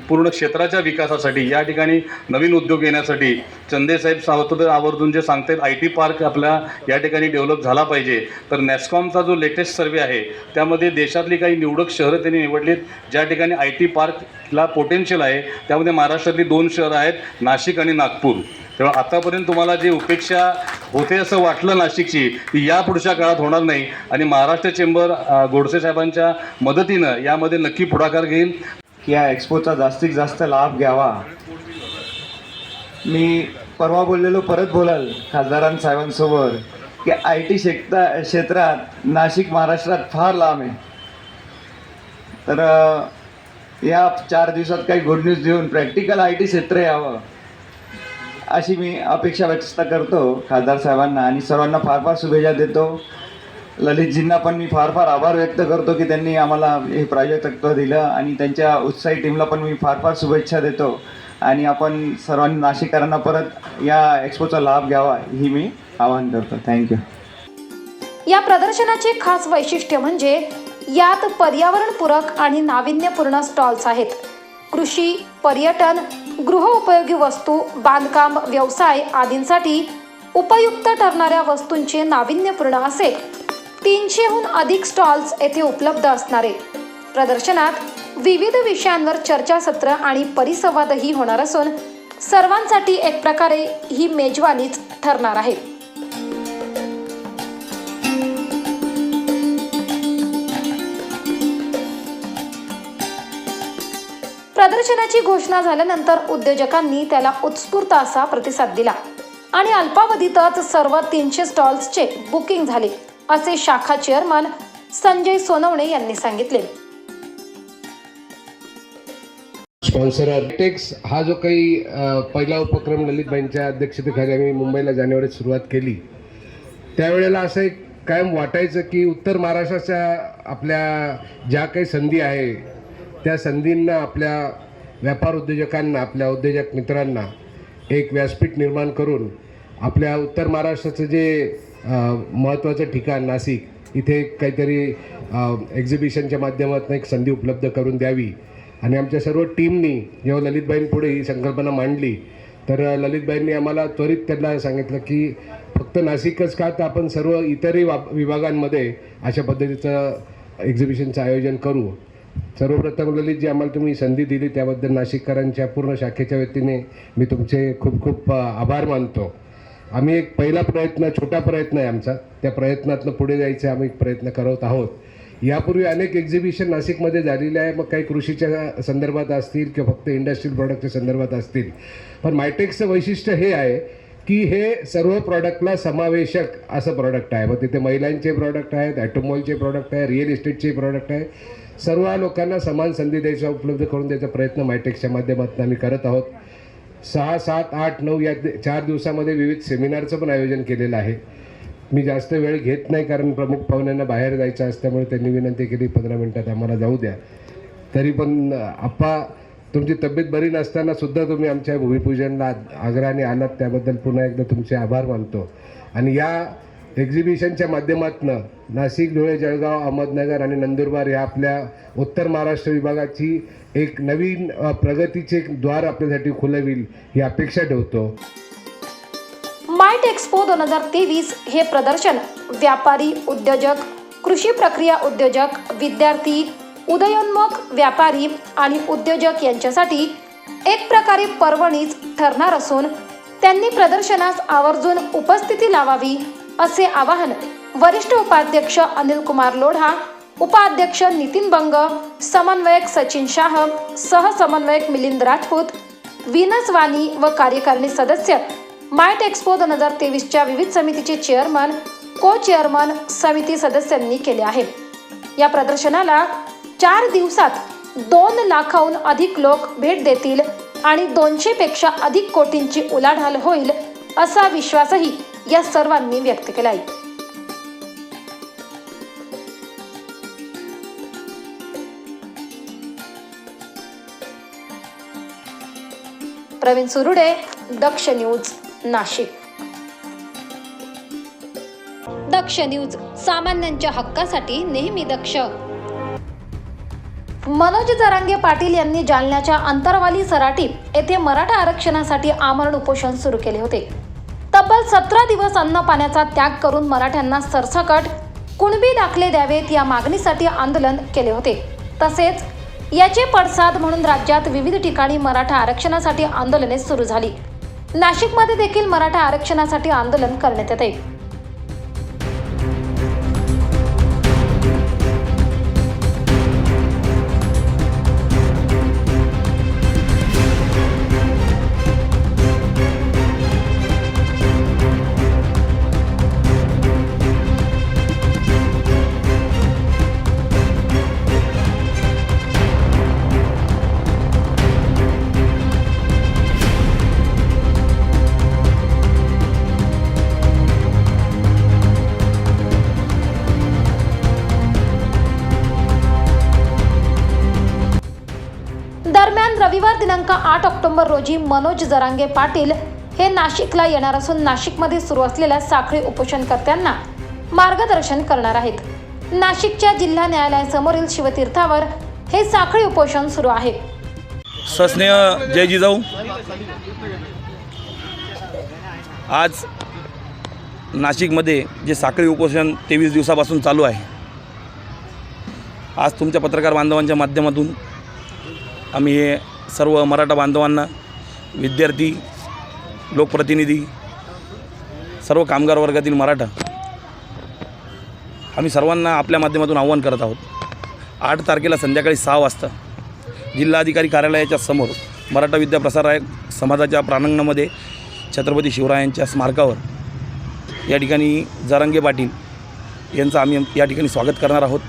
पूर्ण क्षेत्राच्या विकासासाठी, या ठिकाणी नवीन उद्योग येण्यासाठी चंदेसाहेब सावत्र आवर्जून जे सांगतात, IT पार्क आपल्या या ठिकाणी डेव्हलप झाला पाहिजे. तर नॅस्कॉमचा जो लेटेस्ट सर्वे आहे त्यामध्ये देशातली काही निवडक शहरं त्यांनी निवडलीत ज्या ठिकाणी IT पार्कला पोटेन्शियल आहे. त्यामध्ये महाराष्ट्रातली 2 शहरं आहेत, नाशिक आणि नागपूर. तेव्हा आतापर्यंत तुम्हाला जी उपेक्षा होते असं वाटलं नाशिकची, ती या पुढच्या काळात होणार नाही. आणि महाराष्ट्र चेंबर गोडसे साहेबांच्या मदतीनं यामध्ये नक्की पुढाकार घेईल. या एक्सपोचा जास्तीत जास्त लाभ घ्यावा. मी परवा बोललेलो, परत बोलाल खासदारांसाहेबांसोबत की IT क्षेत्रात नाशिक महाराष्ट्रात फार लांब आहे. तर या 4 दिवसात काही गुड न्यूज देऊन प्रॅक्टिकल IT क्षेत्र यावं अशी मी अपेक्षा व्यक्त करतो खासदार साहेबांना आणि सर्वांना फार फार शुभेच्छा देतो. ललितजींना पण मी फार फार आभार व्यक्त करतो की त्यांनी आम्हाला हे प्रोजेक्ट दिलं आणि त्यांच्या उत्साही टीमला पण मी फार फार शुभेच्छा देतो. आणि आपण सर्वांनी नाशिककरांना परत या एक्सपोचा लाभ घ्यावा ही मी आवाहन करतो. थँक्यू. या प्रदर्शनाचे खास वैशिष्ट्य म्हणजे यात पर्यावरणपूरक आणि नाविन्यपूर्ण स्टॉल्स आहेत. कृषी, पर्यटन, गृहोपयोगी वस्तू, बांधकाम, व्यवसाय आदींसाठी उपयुक्त ठरणाऱ्या वस्तूंचे नाविन्यपूर्ण असे 300हून अधिक स्टॉल्स येथे उपलब्ध असणारे प्रदर्शनात विविध विषयांवर चर्चासत्र आणि परिसंवादही होणार असून सर्वांसाठी एक प्रकारे ही मेजवानीच ठरणार आहे. प्रदर्शनाची घोषणा झाल्यानंतर उद्योजकांनी त्याला उत्स्फूर्त असा प्रतिसाद दिला. आणि अल्पावधीतच सर्व 300 स्टॉल्सचे बुकिंग झाले, असे शाखा चेअरमन संजय सोनवणे यांनी सांगितले. स्पॉन्सर टेक्स हा जो काही पहिला उपक्रम ललितबाईंच्या अध्यक्षतेखाली आम्ही मुंबईला जानेवारीत सुरुवात केली, त्यावेळेला असं एक कायम वाटायचं की उत्तर महाराष्ट्राच्या आपल्या ज्या काही संधी आहे त्या संधींना आपल्या व्यापार उद्योजकांना, आपल्या उद्योजक मित्रांना एक व्यासपीठ निर्माण करून आपल्या उत्तर महाराष्ट्राचं जे महत्त्वाचं ठिकाण नाशिक, इथे काहीतरी एक्झिबिशनच्या माध्यमातून एक संधी उपलब्ध करून द्यावी. आणि आमच्या सर्व टीमनी जेव्हा ललितबाईंपुढे ही संकल्पना मांडली तर ललितबाईंनी आम्हाला त्वरित त्यांना सांगितलं की फक्त नाशिकच का, तर आपण सर्व इतरही विभागांमध्ये अशा पद्धतीचं एक्झिबिशनचं आयोजन करू. सर्वप्रथम ललितजी, आम्हाला तुम्ही संधी दिली त्याबद्दल नाशिककरांच्या पूर्ण शाखेच्या वतीने मी तुमचे खूप खूप आभार मानतो. आम्ही एक पहिला प्रयत्न, छोटा प्रयत्न आहे आमचा, त्या प्रयत्नातनं पुढे जायचे आम्ही प्रयत्न करत आहोत. यापूर्वी अनेक एक्झिबिशन नाशिकमध्ये झालेले आहे, मग काही कृषीच्या संदर्भात असतील किंवा फक्त इंडस्ट्रियल प्रॉडक्टच्या संदर्भात असतील. पण मायटेक्सचं वैशिष्ट्य हे आहे की हे सर्व प्रॉडक्टला समावेशक असं प्रॉडक्ट आहे. मग तिथे महिलांचे प्रॉडक्ट आहेत, ॲटोमोबाईलचे प्रॉडक्ट आहे, रिअल इस्टेटचे प्रॉडक्ट आहे. सर्व लोकांना समान संधी द्यायचा, उपलब्ध करून द्यायचा प्रयत्न मायटेक्सच्या माध्यमातून आम्ही करत आहोत. 6, 7, 8, 9 या 4 दिवसामध्ये विविध सेमिनारचं पण आयोजन केलेलं आहे. मी जास्त वेळ घेत नाही कारण प्रमुख पाहुण्यांना बाहेर जायचं असल्यामुळे त्यांनी विनंती केली 15 मिनिटात आम्हाला जाऊ द्या. तरी पण आप्पा, तुमची तब्येत बरी नसताना सुद्धा तुम्ही आमच्या भूमिपूजनला आग्रहाने आलात, त्याबद्दल पुन्हा एकदा तुमचे आभार मानतो. आणि या एक्झिबिशनच्या माध्यमातून नाशिक, धुळे, जळगाव, अहमदनगर आणि नंदुरबार या आपल्या उत्तर महाराष्ट्र विभागाची एक नवीन प्रगतीचे द्वार आपल्यासाठी खुलं होईल ही अपेक्षा ठेवतो. माइट एक्सपो 2023 हे प्रदर्शन व्यापारी, उद्योजक, कृषी प्रक्रिया उद्योजक, विद्यार्थी, उदयोन्मुख व्यापारी आणि उद्योजक यांच्यासाठी एक प्रकारे पर्वणीच ठरणार असून त्यांनी प्रदर्शनास आवर्जून उपस्थिती लावावी, असे आवाहन वरिष्ठ उपाध्यक्ष अनिल कुमार लोढा, उपाध्यक्ष नितीन बंग, समन्वयक सचिन शाह, सहसमन्वयक मिलिंद राजपूत, विनस वाणी व कार्यकारिणी सदस्य माइट एक्सपो 2023च्या विविध समितीचे चेअरमन, को चेअरमन, समिती सदस्यांनी केले आहे. या प्रदर्शनाला 4 दिवसात 2 लाखाहून अधिक लोक भेट देतील आणि 200 पेक्षा अधिक कोटींची उलाढाल होईल, असा विश्वासही या सर्वांनी व्यक्त केला आहे. प्रवीण सुरुडे, दक्ष न्यूज, नाशिक. दक्ष न्यूज, सामान्यांच्या हक्कासाठी नेहमी दक्ष. मनोज जरांगे पाटील यांनी जालन्याच्या अंतरवाली सराटी येथे मराठा आरक्षणासाठी आमरण उपोषण सुरू केले होते. तब्बल 17 दिवस अन्न पाण्याचा त्याग करून मराठ्यांना सरसकट कुणबी दाखले द्यावेत या मागणीसाठी आंदोलन केले होते. तसेच याचे पडसाद म्हणून राज्यात विविध ठिकाणी मराठा आरक्षणासाठी आंदोलने सुरू झाली. नाशिकमध्ये देखील मराठा आरक्षणासाठी आंदोलन करण्यात येते. दरम्यान रविवार दिनांक 8 ऑक्टोबर रोजी मनोज जरांगे पाटील हे नाशिकला येणार असून नाशिकमध्ये सुरू असलेल्या साखळी उपोषणकर्त्यांना मार्गदर्शन करणार आहेत. नाशिकच्या जिल्हा न्यायालयासमोरील शिवतीर्थावर हे साखळी उपोषण सुरू आहे. सस्नेह जय जिजाऊ, आज नाशिकमध्ये जे साखळी उपोषण 23 दिवसापासून चालू आहे, आज तुमच्या पत्रकार बांधवांच्या माध्यमातून आम्ही हे सर्व मराठा बांधवांना, विद्यार्थी, लोकप्रतिनिधी, सर्व कामगार वर्गातील मराठा, आम्ही सर्वांना आपल्या माध्यमातून आवाहन करत आहोत. 8 तारखेला संध्याकाळी 6 वाजता जिल्हाधिकारी कार्यालयाच्या समोर मराठा विद्या प्रसारक समाजाच्या प्रांगणामध्ये छत्रपती शिवरायांच्या स्मारकावर या ठिकाणी जरांगे पाटील यांचं आम्ही या ठिकाणी स्वागत करणार आहोत.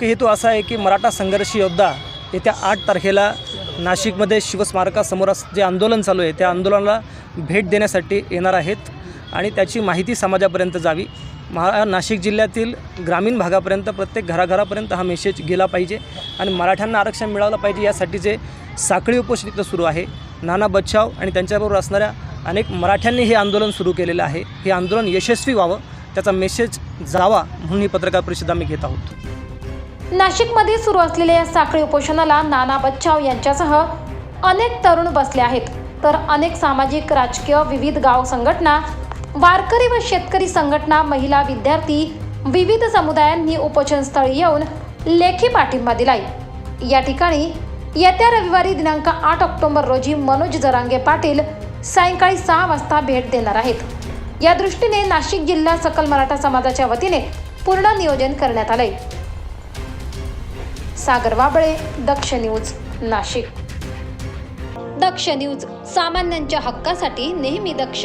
हेतू असा आहे की मराठा संघर्ष योद्धा येत्या 8 तारखेला नाशिकमध्ये शिवस्मारकासमोर जे आंदोलन चालू आहे त्या आंदोलनाला भेट देण्यासाठी येणार आहेत आणि त्याची माहिती समाजापर्यंत जावी. नाशिक जिल्ह्यातील ग्रामीण भागापर्यंत प्रत्येक घराघरापर्यंत हा मेसेज गेला पाहिजे आणि मराठ्यांना आरक्षण मिळालं पाहिजे यासाठीचे साखळी उपोषण इथं सुरू आहे. नाना बच्छाव आणि त्यांच्याबरोबर असणाऱ्या अनेक मराठ्यांनी हे आंदोलन सुरू केलेलं आहे. हे आंदोलन यशस्वी व्हावं त्याचा मेसेज जावा म्हणून ही पत्रकार परिषद आम्ही घेत आहोत. नाशिकमध्ये सुरू असलेल्या या साखळी उपोषणाला नाना बच्छाव यांच्यासह अनेक तरुण बसले आहेत, तर अनेक सामाजिक, राजकीय, विविध गाव संघटना, वारकरी व शेतकरी संघटना, महिला, विद्यार्थी, विविध समुदायांनी उपोषणस्थळी येऊन लेखी पाठिंबा दिलाय. या ठिकाणी येत्या रविवारी दिनांक 8 ऑक्टोबर रोजी मनोज जरांगे पाटील सायंकाळी 6 वाजता भेट देणार आहेत. या दृष्टीने नाशिक जिल्हा सकल मराठा समाजाच्या वतीने पूर्ण नियोजन करण्यात आलंय. सागर वाबळे, दक्ष न्यूज, नाशिक. दक्ष न्यूज, सामान्यांच्या हक्कासाठी नेहमी दक्ष.